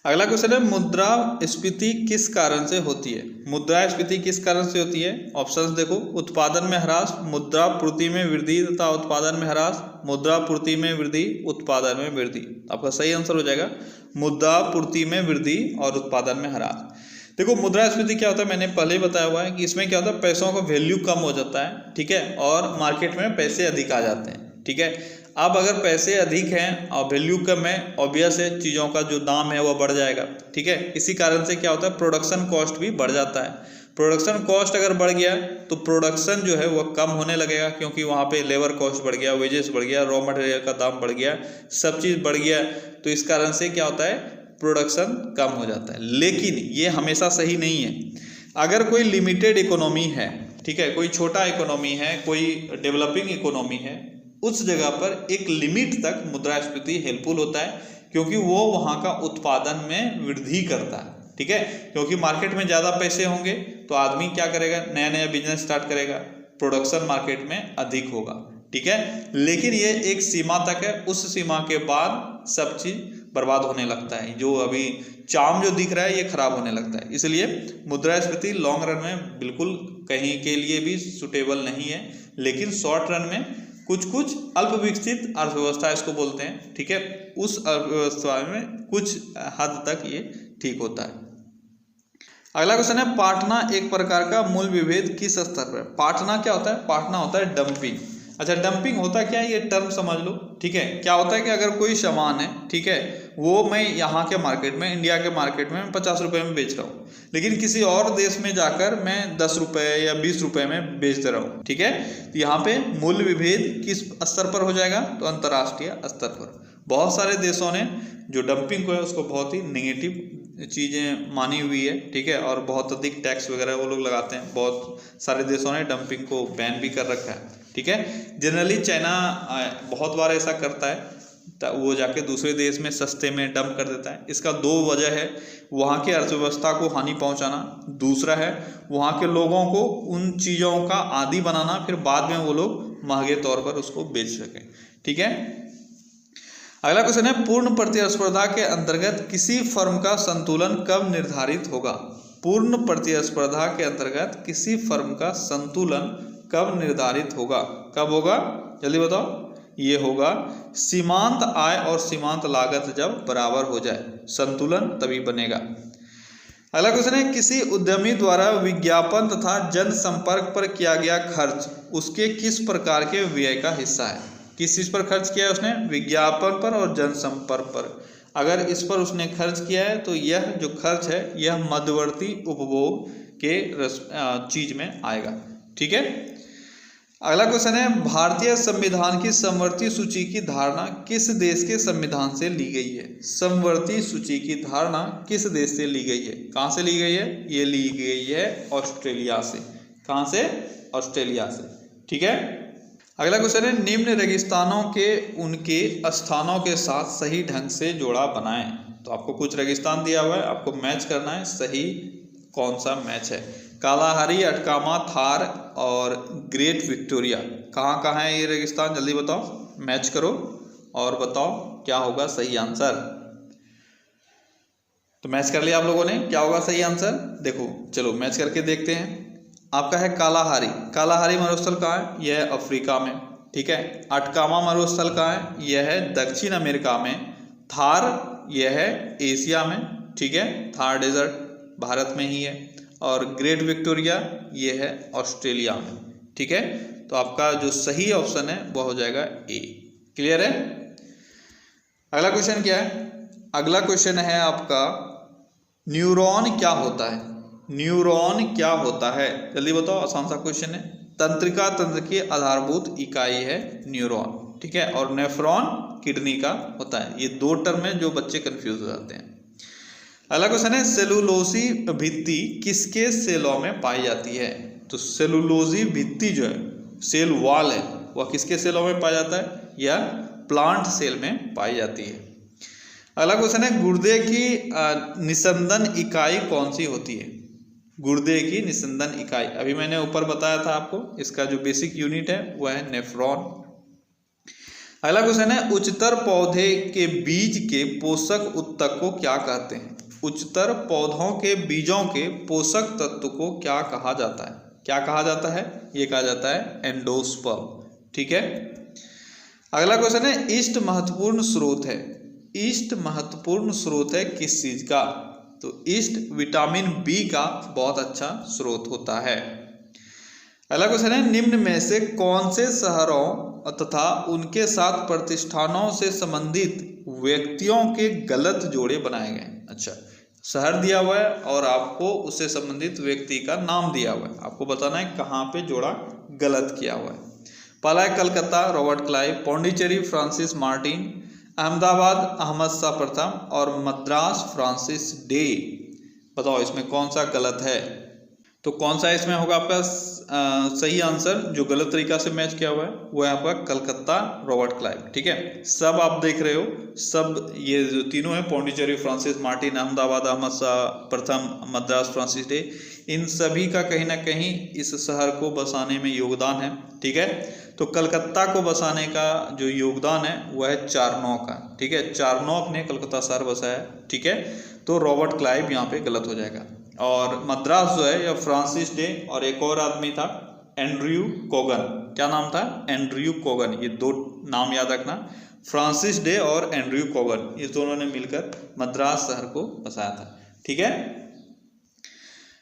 अगला क्वेश्चन है, मुद्रास्फीति किस कारण से होती है? मुद्रास्फीति किस कारण से होती है? ऑप्शंस देखो, उत्पादन में ह्रास, मुद्रापूर्ति में वृद्धि तथा उत्पादन में ह्रास, मुद्रापूर्ति में वृद्धि, उत्पादन में वृद्धि। आपका सही आंसर हो जाएगा मुद्रापूर्ति में वृद्धि और उत्पादन में ह्रास। देखो, मुद्रास्फीति क्या होता है, मैंने पहले ही बताया हुआ है कि इसमें क्या होता है, पैसों का वैल्यू कम हो जाता है, ठीक है, और मार्केट में पैसे अधिक आ जाते हैं, ठीक है। अब अगर पैसे अधिक हैं और वैल्यू कम है, ऑब्वियस है चीज़ों का जो दाम है वह बढ़ जाएगा, ठीक है। इसी कारण से क्या होता है, प्रोडक्शन कॉस्ट भी बढ़ जाता है। प्रोडक्शन कॉस्ट अगर बढ़ गया तो प्रोडक्शन जो है वह कम होने लगेगा, क्योंकि वहाँ पे लेबर कॉस्ट बढ़ गया, वेजेस बढ़ गया, रॉ मटेरियल का दाम बढ़ गया, सब चीज़ बढ़ गया, तो इस कारण से क्या होता है, प्रोडक्शन कम हो जाता है। लेकिन ये हमेशा सही नहीं है। अगर कोई लिमिटेड इकोनॉमी है, ठीक है, कोई छोटा इकोनॉमी है, कोई डेवलपिंग इकोनॉमी है, उस जगह पर एक लिमिट तक मुद्रास्फीति हेल्पफुल होता है, क्योंकि वो वहाँ का उत्पादन में वृद्धि करता है, ठीक है। क्योंकि मार्केट में ज़्यादा पैसे होंगे तो आदमी क्या करेगा, नया नया बिजनेस स्टार्ट करेगा, प्रोडक्शन मार्केट में अधिक होगा, ठीक है। लेकिन ये एक सीमा तक है, उस सीमा के बाद सब चीज़ बर्बाद होने लगता है। जो अभी चार्म जो दिख रहा है ये खराब होने लगता है। इसलिए मुद्रास्फीति लॉन्ग रन में बिल्कुल कहीं के लिए भी सुटेबल नहीं है, लेकिन शॉर्ट रन में कुछ कुछ अल्प विकसित अर्थव्यवस्था इसको बोलते हैं, ठीक है, उस अर्थव्यवस्था में कुछ हद तक ये ठीक होता है। अगला क्वेश्चन है, पाटना एक प्रकार का मूल विभेद किस स्तर पर? पाटना क्या होता है? पाटना होता है डंपिंग। अच्छा, डंपिंग होता क्या है, ये टर्म समझ लो, ठीक है। क्या होता है कि अगर कोई सामान है, ठीक है, वो मैं यहाँ के मार्केट में, इंडिया के मार्केट में 50 रुपये में बेच रहा हूँ, लेकिन किसी और देश में जाकर मैं 10 रुपये या 20 रुपये में बेच दे रहा हूँ, ठीक है। तो यहाँ पे मूल्य विभेद किस स्तर पर हो जाएगा? तो अंतर्राष्ट्रीय स्तर पर। बहुत सारे देशों ने जो डंपिंग को है उसको बहुत ही नेगेटिव चीज़ें मानी हुई है, ठीक है, और बहुत अधिक टैक्स वगैरह वो लोग लगाते हैं। बहुत सारे देशों ने डंपिंग को बैन भी कर रखा है, ठीक है। जनरली चाइना बहुत बार ऐसा करता है, वो जाके दूसरे देश में सस्ते में डंप कर देता है। इसका दो वजह है, वहाँ की अर्थव्यवस्था को हानि पहुँचाना, दूसरा है वहाँ के लोगों को उन चीज़ों का आदी बनाना, फिर बाद में वो लोग महंगे तौर पर उसको बेच सकें, ठीक है। अगला क्वेश्चन है, पूर्ण प्रतिस्पर्धा के अंतर्गत किसी फर्म का संतुलन कब निर्धारित होगा? पूर्ण प्रतिस्पर्धा के अंतर्गत किसी फर्म का संतुलन कब निर्धारित होगा? कब होगा, जल्दी बताओ। ये होगा सीमांत आय और सीमांत लागत जब बराबर हो जाए, संतुलन तभी बनेगा। अगला क्वेश्चन है, किसी उद्यमी द्वारा विज्ञापन तथा जनसंपर्क पर किया गया खर्च उसके किस प्रकार के व्यय का हिस्सा है? किस चीज पर खर्च किया है उसने? विज्ञापन पर और जनसंपर्क पर। अगर इस पर उसने खर्च किया है तो यह जो खर्च है यह मध्यवर्ती उपभोग के चीज में आएगा, ठीक है। अगला क्वेश्चन है, भारतीय संविधान की समवर्ती सूची की धारणा किस देश के संविधान से ली गई है? समवर्ती सूची की धारणा किस देश से ली गई है? कहाँ से ली गई है? ये ली गई है ऑस्ट्रेलिया से। कहाँ से? ऑस्ट्रेलिया से, ठीक है। अगला क्वेश्चन है, निम्न रेगिस्तानों के उनके स्थानों के साथ सही ढंग से जोड़ा बनाएं। तो आपको कुछ रेगिस्तान दिया हुआ है, आपको मैच करना है सही कौन सा मैच है। कालाहारी, अटकामा, थार और ग्रेट विक्टोरिया, कहाँ कहाँ है ये रेगिस्तान? जल्दी बताओ, मैच करो और बताओ क्या होगा सही आंसर। तो मैच कर लिया आप लोगों ने, क्या होगा सही आंसर? देखो चलो मैच करके देखते हैं। आपका है कालाहारी। कालाहारी मरुस्थल कहाँ है? यह है अफ्रीका में, ठीक है। अटकामा मरुस्थल कहाँ है? यह है दक्षिण अमेरिका में। थार यह है एशिया में, ठीक है, थार डेजर्ट भारत में ही है। और ग्रेट विक्टोरिया ये है ऑस्ट्रेलिया में, ठीक है। तो आपका जो सही ऑप्शन है वो हो जाएगा ए। क्लियर है? अगला क्वेश्चन क्या है? अगला क्वेश्चन है आपका, न्यूरॉन क्या होता है? न्यूरॉन क्या होता है? जल्दी बताओ, आसान सा क्वेश्चन है। तंत्रिका तंत्र की आधारभूत इकाई है न्यूरॉन, ठीक है। और नेफ्रॉन किडनी का होता है। ये दो टर्म है जो बच्चे कंफ्यूज हो जाते हैं। अगला क्वेश्चन है, सेलुलोसी भित्ति किसके सेलों में पाई जाती है? तो सेलुलोजी भित्ति जो है, सेल वॉल है, वह किसके सेलों में पाया जाता है? या प्लांट सेल में पाई जाती है। अगला क्वेश्चन है, गुर्दे की निस्संदन इकाई कौन सी होती है? गुर्दे की निस्संदन इकाई, अभी मैंने ऊपर बताया था आपको, इसका जो बेसिक यूनिट है वह है नेफ्रॉन। अगला क्वेश्चन है, उच्चतर पौधे के बीज के पोषक ऊतक को क्या कहते हैं? उच्चतर पौधों के बीजों के पोषक तत्व को क्या कहा जाता है? क्या कहा जाता है? ये कहा जाता है एंडोस्पर्म, ठीक है। अगला क्वेश्चन है, ईस्ट महत्वपूर्ण स्रोत है। ईस्ट महत्वपूर्ण स्रोत है किस चीज का? तो ईस्ट विटामिन बी का बहुत अच्छा स्रोत होता है। अगला क्वेश्चन है, निम्न में से कौन से शहरों तथा उनके साथ प्रतिष्ठानों से संबंधित व्यक्तियों के गलत जोड़े बनाए गए? अच्छा, शहर दिया हुआ है और आपको उससे संबंधित व्यक्ति का नाम दिया हुआ है, आपको बताना है कहाँ पे जोड़ा गलत किया हुआ है। पहला है Calcutta, Robert Clive. Pondicherry, Francis Martin. Ahmedabad, Ahmad Shah प्रथम। और मद्रास, फ्रांसिस डे। बताओ इसमें कौन सा गलत है? तो कौन सा इसमें होगा आपका सही आंसर? जो गलत तरीका से मैच किया हुआ है वो है आपका कलकत्ता, रॉबर्ट क्लाइव, ठीक है। सब आप देख रहे हो, सब ये जो तीनों है, पौंडीचेरी, फ्रांसिस मार्टिन, अहमदाबाद, अहमद शाह प्रथम, मद्रास, फ्रांसिस डे, इन सभी का कहीं ना कहीं इस शहर को बसाने में योगदान है, ठीक है। तो कलकत्ता को बसाने का जो योगदान है वह है चारनॉक का, ठीक है। चारनॉक ने कलकत्ता शहर बसाया, ठीक है। तो रॉबर्ट क्लाइव यहाँ पे गलत हो जाएगा। और मद्रास जो है या फ्रांसिस डे, और एक और आदमी था एंड्रयू कोगन। क्या नाम था? Andrew Kogan. ये दो नाम याद रखना, फ्रांसिस डे और एंड्रयू कोगन, ये दोनों ने मिलकर मद्रास शहर को बसाया था, ठीक है।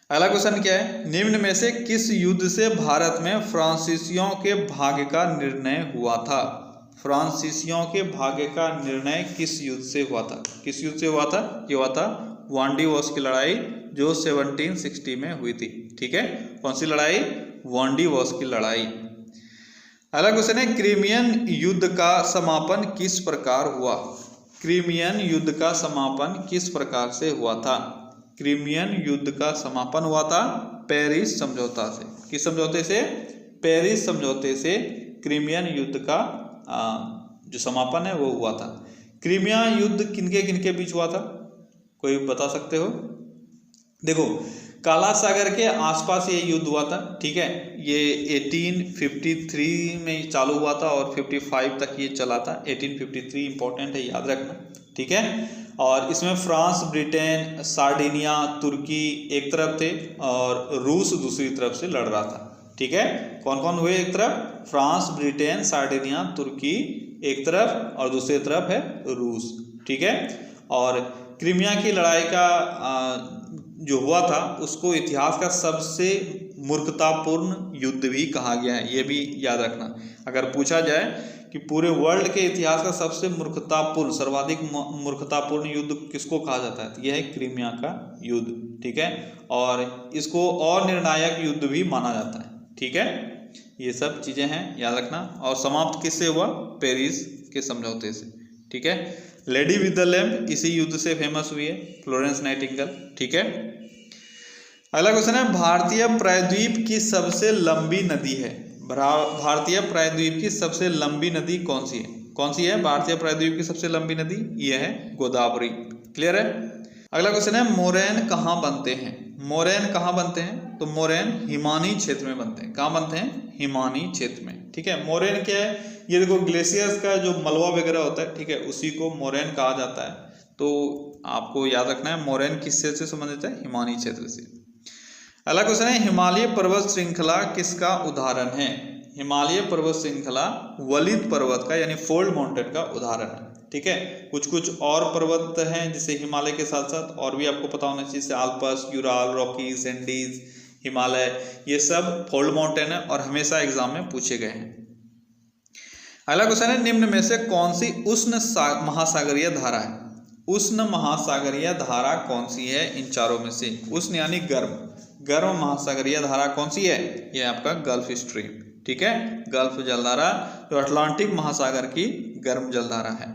अगला क्वेश्चन क्या है? निम्न में से किस युद्ध से भारत में फ्रांसीसियों के भाग्य का निर्णय हुआ था? फ्रांसीसियों के भाग्य का निर्णय किस युद्ध से हुआ था? किस युद्ध से हुआ था? ये हुआ था वांडीवॉस की लड़ाई, जो 1760 में हुई थी, ठीक है। कौन सी लड़ाई? वांडीवॉस की लड़ाई। अगला क्वेश्चन है, क्रीमियन युद्ध का समापन किस प्रकार हुआ? क्रीमियन युद्ध का समापन किस प्रकार से हुआ था? क्रिमियन युद्ध का समापन हुआ था पेरिस समझौता से। किस समझौते से? पेरिस समझौते से क्रिमियन युद्ध का जो समापन है वो हुआ था। क्रीमिया युद्ध किनके किनके बीच हुआ था, कोई बता सकते हो? देखो, काला सागर के आसपास ये युद्ध हुआ था, ठीक है। ये 1853 में चालू हुआ था और 55 तक ये चला था। 1853 इंपॉर्टेंट है, याद रखना, ठीक है। और इसमें फ्रांस, ब्रिटेन, सार्डिनिया, तुर्की एक तरफ थे और रूस दूसरी तरफ से लड़ रहा था, ठीक है। कौन कौन हुए एक तरफ? फ्रांस, ब्रिटेन, सार्डिनिया, तुर्की एक तरफ और दूसरी तरफ है रूस, ठीक है। और क्रीमिया की लड़ाई का जो हुआ था उसको इतिहास का सबसे मूर्खतापूर्ण युद्ध भी कहा गया है, ये भी याद रखना। अगर पूछा जाए कि पूरे वर्ल्ड के इतिहास का सबसे मूर्खतापूर्ण, सर्वाधिक मूर्खतापूर्ण युद्ध किसको कहा जाता है, तो यह है क्रीमिया का युद्ध, ठीक है। और इसको और निर्णायक युद्ध भी माना जाता है, ठीक है। ये सब चीजें हैं, याद रखना। और समाप्त किससे हुआ? पेरिस के समझौते से, ठीक है। लेडी विद द लैम्प इसी युद्ध से फेमस हुई है, फ्लोरेंस नाइटिंगेल, ठीक है। अगला क्वेश्चन है, भारतीय प्रायद्वीप की सबसे लंबी नदी है। भारतीय प्रायद्वीप की सबसे लंबी नदी कौन सी है? कौन सी है भारतीय प्रायद्वीप की सबसे लंबी नदी? यह है गोदावरी। क्लियर है। अगला क्वेश्चन है, मोरैन कहाँ बनते हैं? मोरैन कहाँ बनते हैं? तो मोरैन हिमानी क्षेत्र में बनते हैं। कहाँ बनते हैं? हिमानी क्षेत्र में, ठीक है। मोरैन क्या है? ये देखो, ग्लेशियर्स का जो मलबा वगैरह होता है, ठीक है, उसी को मोरैन कहा जाता है। तो आपको याद रखना है मोरैन किस क्षेत्र से संबंधित है? हिमानी क्षेत्र से। अगला क्वेश्चन है, हिमालय पर्वत श्रृंखला किसका उदाहरण है? हिमालय पर्वत श्रृंखला वलित पर्वत का यानी फोल्ड माउंटेन का उदाहरण है, ठीक है। कुछ कुछ और पर्वत हैं जैसे हिमालय के साथ साथ और भी आपको पता होना चाहिए, जैसे Alps, Ural, Rockies, Andes, Himalaya, ये सब फोल्ड माउंटेन है और हमेशा एग्जाम में पूछे गए हैं। अगला क्वेश्चन है, निम्न में से कौन सी उष्ण महासागरीय धारा है? उष्ण महासागरीय धारा कौन सी है इन चारों में से? उष्ण यानी गर्म, गर्म महासागरीय धारा कौन सी है? यह आपका गल्फ स्ट्रीम, ठीक है। गल्फ जलधारा जो अटलांटिक महासागर की गर्म जलधारा है।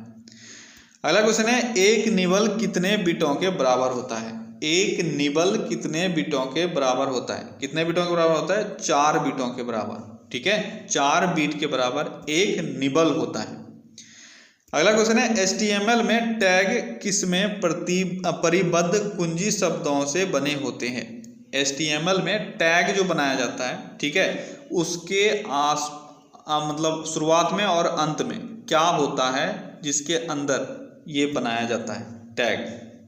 अगला क्वेश्चन है, एक निबल कितने बिटों के बराबर होता है? एक निबल कितने बिटों के बराबर होता है? कितने बिटों के बराबर होता है? 4 बिटों के बराबर, ठीक है। 4 बीट के बराबर एक निबल होता है। अगला क्वेश्चन है, HTML में टैग किसमें परिबद्ध कुंजी शब्दों से बने होते हैं? HTML में टैग जो बनाया जाता है, ठीक है, उसके मतलब शुरुआत में और अंत में क्या होता है जिसके अंदर ये बनाया जाता है टैग?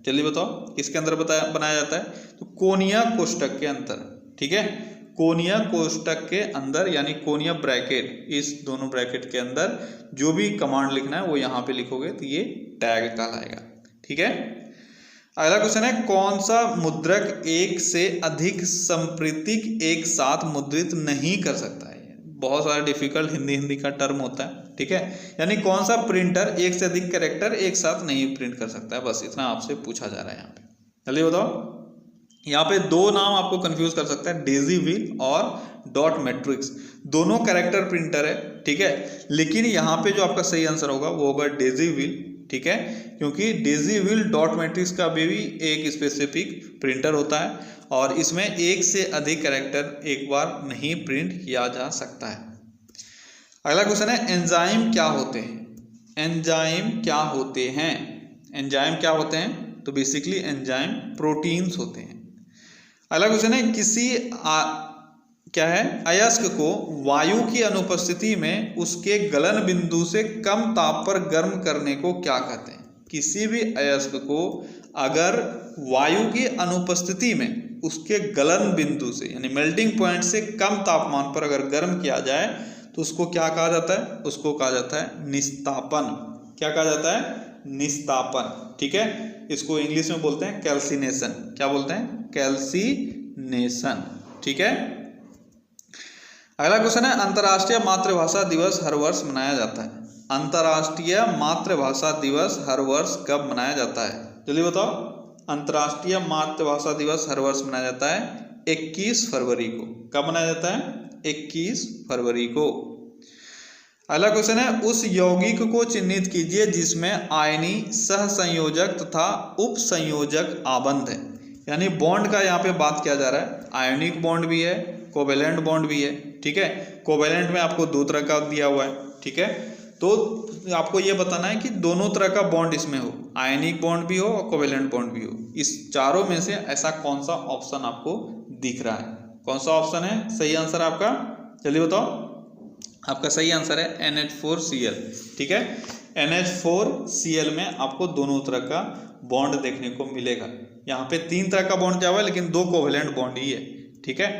जल्दी बताओ, किसके अंदर बनाया जाता है? तो कोनिया कोष्टक के अंदर, ठीक है। कोनिया कोष्टक के अंदर यानी कोनिया ब्रैकेट, इस दोनों ब्रैकेट के अंदर जो भी कमांड लिखना है वो यहाँ पे लिखोगे तो ये टैग कहलाएगा, ठीक है। अगला क्वेश्चन है, कौन सा मुद्रक एक से अधिक संप्रीतिक एक साथ मुद्रित नहीं कर सकता है? बहुत सारा डिफिकल्ट हिंदी का टर्म होता है, ठीक है। यानी कौन सा प्रिंटर एक से अधिक कैरेक्टर एक साथ नहीं प्रिंट कर सकता है, बस इतना आपसे पूछा जा रहा है यहाँ पे। जल्दी बताओ। यहाँ पे 2 नाम आपको कंफ्यूज कर सकता है, डेजी व्हील और डॉट मैट्रिक्स। दोनों कैरेक्टर प्रिंटर है, ठीक है, लेकिन यहाँ पे जो आपका सही आंसर होगा वो होगा डेजी व्हील, ठीक है। क्योंकि डेजी व्हील डॉट मैट्रिक्स का भी एक स्पेसिफिक प्रिंटर होता है और इसमें एक से अधिक कैरेक्टर एक बार नहीं प्रिंट किया जा सकता है। अगला क्वेश्चन है, एंजाइम क्या होते हैं? एंजाइम क्या होते हैं? एंजाइम क्या होते हैं? तो बेसिकली एंजाइम प्रोटीन्स होते हैं। अगला क्वेश्चन है, क्या है, अयस्क को वायु की अनुपस्थिति में उसके गलन बिंदु से कम ताप पर गर्म करने को क्या कहते हैं? किसी भी अयस्क को अगर वायु की अनुपस्थिति में उसके गलन बिंदु से यानी मेल्टिंग पॉइंट से कम तापमान पर अगर गर्म किया जाए तो उसको क्या कहा जाता है? उसको कहा जाता है निस्तापन। क्या कहा जाता है? निस्तापन, ठीक है। इसको इंग्लिश में बोलते हैं कैल्सिनेशन। क्या बोलते हैं? कैल्सिनेशन, ठीक है। अगला क्वेश्चन है, अंतर्राष्ट्रीय मातृभाषा दिवस हर वर्ष मनाया जाता है। अंतर्राष्ट्रीय मातृभाषा दिवस हर वर्ष कब मनाया जाता है? जल्दी बताओ। अंतर्राष्ट्रीय मातृभाषा दिवस हर वर्ष मनाया जाता है 21 फरवरी को। कब मनाया जाता है? 21 फरवरी को। अगला क्वेश्चन है, उस यौगिक को चिन्हित कीजिए जिसमें आयनी, सहसंयोजक तथा उपसंयोजक आबंध है। यानी बॉन्ड का यहाँ पे बात किया जा रहा है। आयोनिक बॉन्ड भी है, कोवेलेंट बॉन्ड भी है, ठीक है। कोवेलेंट में आपको 2 तरह का दिया हुआ है, ठीक है। तो आपको ये बताना है कि दोनों तरह का बॉन्ड इसमें हो, आयनिक बॉन्ड भी हो और कोवेलेंट बॉन्ड भी हो। इस चारों में से ऐसा कौन सा ऑप्शन आपको दिख रहा है, कौन सा ऑप्शन है सही आंसर आपका, जल्दी बताओ। आपका सही आंसर है NH4Cl, ठीक है। NH4Cl में आपको दोनों तरह का बॉन्ड देखने को मिलेगा। यहाँ पे 3 तरह का बॉन्ड दिया हुआ है लेकिन 2 कोवेलेंट बॉन्ड ही है, ठीक है।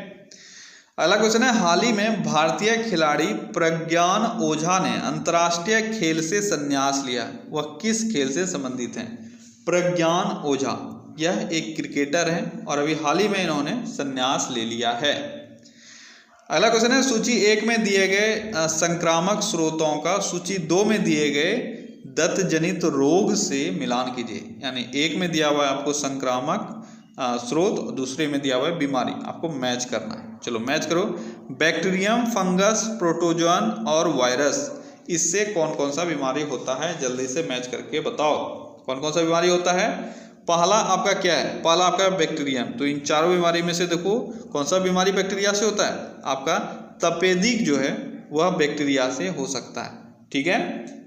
अगला क्वेश्चन है, हाल ही में भारतीय खिलाड़ी प्रज्ञान ओझा ने अंतर्राष्ट्रीय खेल से संन्यास लिया, वह किस खेल से संबंधित हैं? प्रज्ञान ओझा यह एक क्रिकेटर है और अभी हाल ही में इन्होंने संन्यास ले लिया है। अगला क्वेश्चन है, सूची 1 में दिए गए संक्रामक स्रोतों का सूची 2 में दिए गए दत्त जनित रोग से मिलान कीजिए। यानी 1 में दिया हुआ है आपको संक्रामक स्रोत, दूसरे में दिया हुआ है बीमारी, आपको मैच करना है। चलो मैच करो। बैक्टीरियम, फंगस, प्रोटोजोन और वायरस, इससे कौन कौन सा बीमारी होता है, जल्दी से मैच करके बताओ कौन कौन सा बीमारी होता है। पहला आपका क्या है, पहला आपका बैक्टीरियम। तो इन चारों बीमारी में से देखो कौन सा बीमारी बैक्टीरिया से होता है, आपका तपेदिक जो है वह बैक्टीरिया से हो सकता है, ठीक है,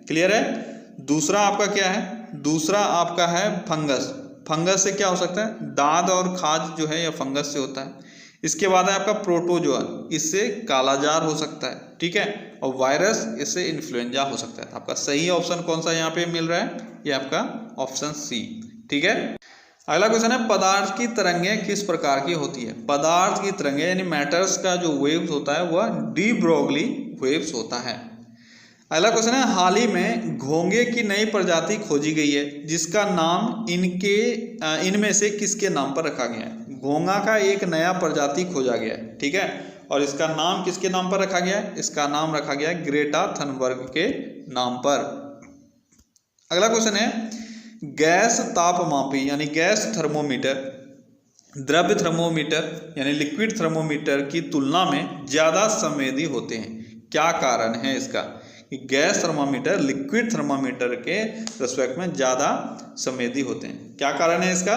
क्लियर है। दूसरा आपका क्या है, दूसरा आपका है फंगस। फंगस से क्या हो सकता है, दाद और खाज जो है यह फंगस से होता है। इसके बाद है आपका प्रोटोजोन, इससे कालाजार हो सकता है, ठीक है। और वायरस, इससे इन्फ्लुएंजा हो सकता है। आपका सही ऑप्शन कौन सा यहाँ पे मिल रहा है, ये आपका ऑप्शन सी, ठीक है। अगला क्वेश्चन है, पदार्थ की तरंगें किस प्रकार की होती है? पदार्थ की तरंगें यानी मैटर्स का जो वेव्स होता है वह डी ब्रोगली वेव्स होता है। अगला क्वेश्चन है, हाल ही में घोंगे की नई प्रजाति खोजी गई है जिसका नाम इनमें से किसके नाम पर रखा गया है? घोंगा का एक नया प्रजाति खोजा गया है, ठीक है, और इसका नाम किसके नाम पर रखा गया है? इसका नाम रखा गया है ग्रेटा थनबर्ग के नाम पर। अगला क्वेश्चन है, गैस तापमापी यानी गैस थर्मोमीटर द्रव्य थर्मोमीटर यानी लिक्विड थर्मोमीटर की तुलना में ज्यादा संवेदी होते हैं, क्या कारण है इसका? गैस थर्मामीटर लिक्विड थर्मामीटर के रिस्पेक्ट में ज़्यादा संवेदी होते हैं, क्या कारण है इसका?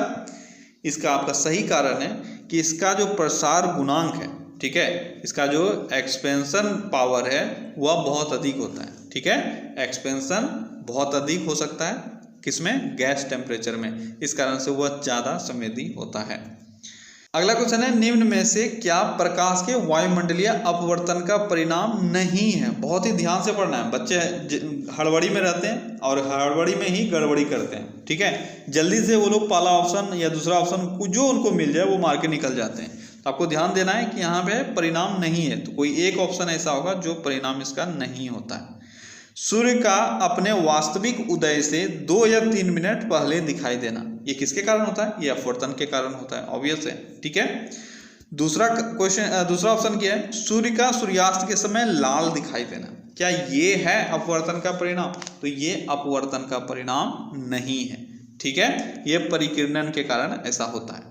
इसका आपका सही कारण है कि इसका जो प्रसार गुणांक है, ठीक है, इसका जो एक्सपेंशन पावर है वह बहुत अधिक होता है, ठीक है। एक्सपेंशन बहुत अधिक हो सकता है किसमें? गैस टेम्परेचर में, इस कारण से वह ज़्यादा संवेदी होता है। अगला क्वेश्चन है, निम्न में से क्या प्रकाश के वायुमंडलीय अपवर्तन का परिणाम नहीं है? बहुत ही ध्यान से पढ़ना है, बच्चे हड़बड़ी में रहते हैं और हड़बड़ी में ही गड़बड़ी करते हैं, ठीक है। जल्दी से वो लोग पहला ऑप्शन या दूसरा ऑप्शन जो उनको मिल जाए वो मार के निकल जाते हैं। तो आपको ध्यान देना है कि यहाँ पे परिणाम नहीं है, तो कोई एक ऑप्शन ऐसा होगा जो परिणाम इसका नहीं होता है। सूर्य का अपने वास्तविक उदय से 2 या 3 मिनट पहले दिखाई देना, ये किसके कारण होता है? ये अपवर्तन के कारण होता है, ऑब्वियस है, ठीक है। दूसरा क्वेश्चन, दूसरा ऑप्शन क्या है? सूर्य का सूर्यास्त के समय लाल दिखाई देना, क्या ये है अपवर्तन का परिणाम? तो ये अपवर्तन का परिणाम नहीं है, ठीक है, ये परिकिरणन के कारण ऐसा होता है।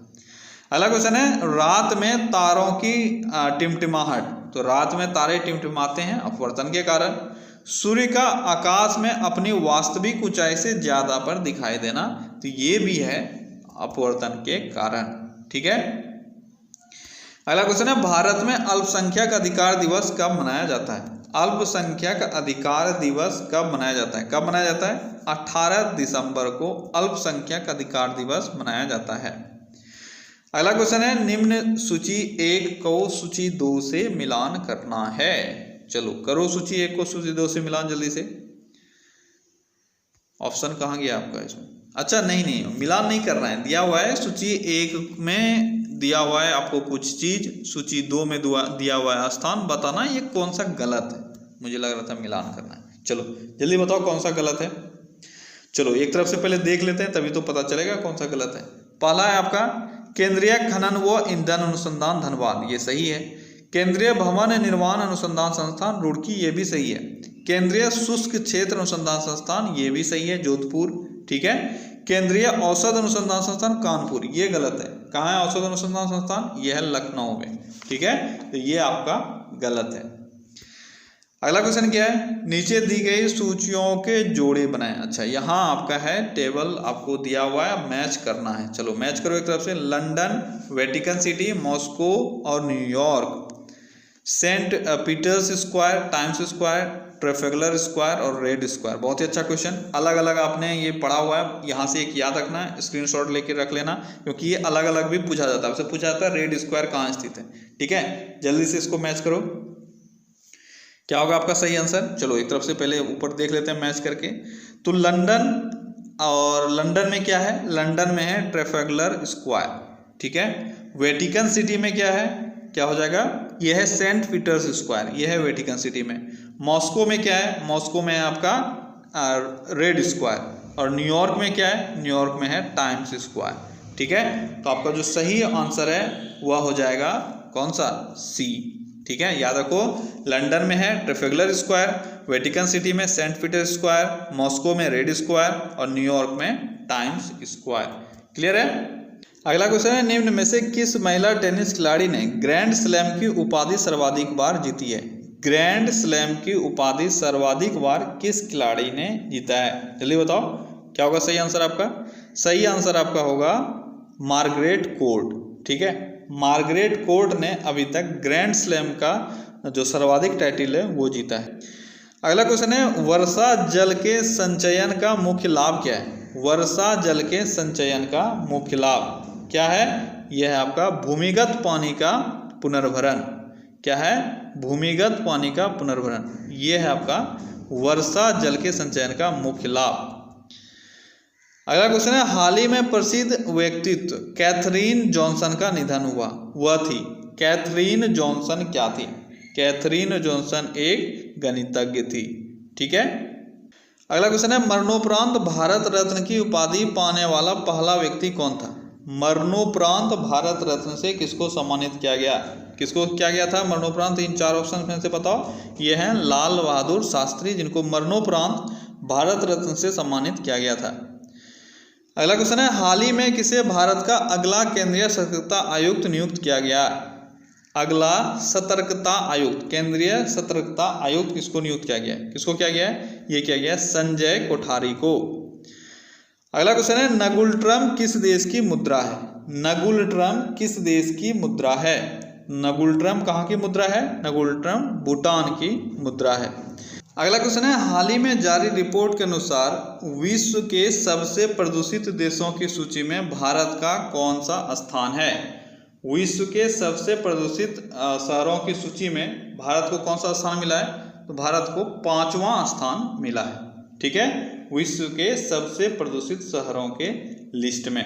अगला क्वेश्चन है, रात में तारों की टिमटिमाहट, तो रात में तारे टिमटिमाते हैं अपवर्तन के कारण। सूर्य का आकाश में अपनी वास्तविक ऊंचाई से ज्यादा पर दिखाई देना, तो ये भी है अपवर्तन के कारण, ठीक है। अगला क्वेश्चन है, भारत में अल्पसंख्यक अधिकार दिवस कब मनाया जाता है? अल्पसंख्यक अधिकार दिवस कब मनाया जाता है? कब मनाया जाता है? 18 दिसंबर को अल्पसंख्यक अधिकार दिवस मनाया जाता है। अगला क्वेश्चन है, निम्न सूची 1 को सूची 2 से मिलान करना है। चलो करो सूची 1 को सूची 2 से मिलान जल्दी से। ऑप्शन कहाँ गया आपका इसमें? अच्छा नहीं मिलान नहीं करना है, दिया हुआ है सूची 1 में दिया हुआ है आपको कुछ चीज, सूची 2 में दिया हुआ है स्थान, बताना ये कौन सा गलत है। मुझे लग रहा था मिलान करना है, चलो जल्दी बताओ कौन सा गलत है। चलो एक तरफ से पहले देख लेते हैं तभी तो पता चलेगा कौन सा गलत है। पहला है आपका केंद्रीय खनन व ईंधन अनुसंधान धनबाद, ये सही है। केंद्रीय भवन निर्माण अनुसंधान संस्थान रुड़की, ये भी सही है। केंद्रीय शुष्क क्षेत्र अनुसंधान संस्थान, ये भी सही है, जोधपुर, ठीक है। केंद्रीय औषध अनुसंधान संस्थान कानपुर, ये गलत है। कहाँ है औषध अनुसंधान संस्थान? यह है लखनऊ में, ठीक है, तो ये आपका गलत है। अगला क्वेश्चन क्या है, नीचे दी गई सूचियों के जोड़े बनाएं। अच्छा, यहाँ आपका है टेबल आपको दिया हुआ है, मैच करना है। चलो मैच करो। एक तरफ से लंदन, वेटिकन सिटी, मॉस्को और New York, Saint Peter's Square, Times Square, Trafalgar Square और रेड स्क्वायर। बहुत ही अच्छा क्वेश्चन, अलग अलग आपने ये पढ़ा हुआ है, यहाँ से एक याद रखना है, स्क्रीनशॉट लेके रख लेना, क्योंकि ये अलग अलग भी पूछा जाता है। आपसे पूछा जाता है रेड स्क्वायर कहाँ स्थित है। ठीक है, जल्दी से इसको मैच करो, क्या होगा आपका सही आंसर। चलो एक तरफ से पहले ऊपर देख लेते हैं मैच करके। तो लंदन, और लंदन में क्या है, लंदन में है ट्रेफेगलर स्क्वायर। ठीक है, वेटिकन सिटी में क्या है, क्या हो जाएगा, यह है सेंट पीटर्स स्क्वायर, यह है वेटिकन सिटी में। मॉस्को में क्या है, मॉस्को में है आपका रेड स्क्वायर, और न्यूयॉर्क में क्या है, न्यूयॉर्क में है टाइम्स स्क्वायर। ठीक है, तो आपका जो सही आंसर है वह हो जाएगा कौन सा, सी। ठीक है, याद रखो, लंदन में है ट्रेफेगलर स्क्वायर, वेटिकन सिटी में सेंट पीटर स्क्वायर, मॉस्को में रेड स्क्वायर और न्यूयॉर्क में टाइम्स स्क्वायर। क्लियर है। अगला क्वेश्चन है, निम्न में से किस महिला टेनिस खिलाड़ी ने ग्रैंड स्लैम की उपाधि सर्वाधिक बार जीती है। ग्रैंड स्लैम की उपाधि सर्वाधिक बार किस खिलाड़ी ने जीता है, जल्दी बताओ क्या होगा सही आंसर आपका। सही आंसर आपका होगा मार्गरेट कोर्ट। ठीक है, मार्गरेट कोर्ट ने अभी तक ग्रैंड स्लैम का जो सर्वाधिक टाइटल है वो जीता है। अगला क्वेश्चन है, वर्षा जल के संचयन का मुख्य लाभ क्या है। वर्षा जल के संचयन का मुख्य लाभ क्या है, यह है आपका भूमिगत पानी का पुनर्भरण। क्या है, भूमिगत पानी का पुनर्भरण, यह है आपका वर्षा जल के संचयन का मुख्य लाभ। अगला क्वेश्चन है, हाल ही में प्रसिद्ध व्यक्तित्व कैथरीन जॉनसन का निधन हुआ, वह थी। कैथरीन जॉनसन क्या थी, कैथरीन जॉनसन एक गणितज्ञ थी। ठीक है, अगला क्वेश्चन है, मरणोपरांत भारत रत्न की उपाधि पाने वाला पहला व्यक्ति कौन था। मरणोपरांत भारत रत्न से किसको सम्मानित किया गया, किसको किया गया था मरणोपरांत, इन चार ऑप्शन में से बताओ। ये हैं लाल बहादुर शास्त्री, जिनको मरणोपरांत भारत रत्न से सम्मानित किया गया था। अगला क्वेश्चन है, हाल ही में किसे भारत का अगला केंद्रीय सतर्कता आयुक्त नियुक्त किया गया। अगला सतर्कता आयुक्त, केंद्रीय सतर्कता आयुक्त किसको नियुक्त किया गया, किसको किया गया है, ये किया गया संजय कोठारी को। अगला क्वेश्चन है, नगुल्ट्रम किस देश की मुद्रा है। नगुल्ट्रम किस देश की मुद्रा है। नगुल्ट्रम कहाँ की मुद्रा है, नगुल्ट्रम भूटान की मुद्रा है। अगला क्वेश्चन है, हाल ही में जारी रिपोर्ट के अनुसार विश्व के सबसे प्रदूषित देशों की सूची में भारत का कौन सा स्थान है। विश्व के सबसे प्रदूषित शहरों की सूची में भारत को कौन सा स्थान मिला है, तो भारत को 5वां स्थान मिला है। ठीक है, विश्व के सबसे प्रदूषित शहरों के लिस्ट में।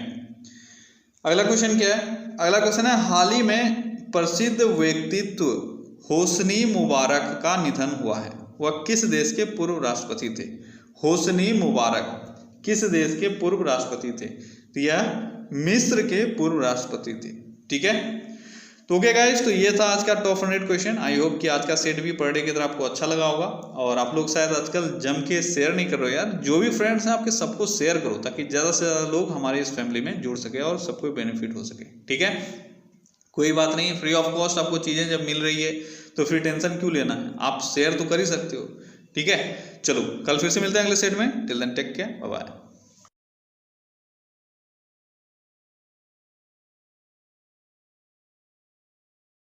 अगला क्वेश्चन क्या है, अगला क्वेश्चन है, हाल ही में प्रसिद्ध व्यक्तित्व होस्नी मुबारक का निधन हुआ है, वह किस देश के पूर्व राष्ट्रपति थे। होस्नी मुबारक किस देश के पूर्व राष्ट्रपति थे, तो यह मिस्र के पूर्व राष्ट्रपति थे। ठीक है, तो ओके गाइस, तो ये था आज का टॉप 100 क्वेश्चन। आई होप कि आज का सेट भी पर डे की तरह आपको अच्छा लगा होगा, और आप लोग शायद आजकल जम के शेयर नहीं कर रहे हो यार। जो भी फ्रेंड्स हैं आपके सबको शेयर करो, ताकि ज़्यादा से ज़्यादा लोग हमारे इस फैमिली में जुड़ सके और सबको बेनिफिट हो सके। ठीक है, कोई बात नहीं, फ्री ऑफ कॉस्ट आपको चीज़ें जब मिल रही है तो फिर टेंशन क्यों लेना है, आप शेयर तो कर ही सकते हो। ठीक है, चलो कल फिर से मिलते हैं अगले सेट में। Till then take care, bye bye.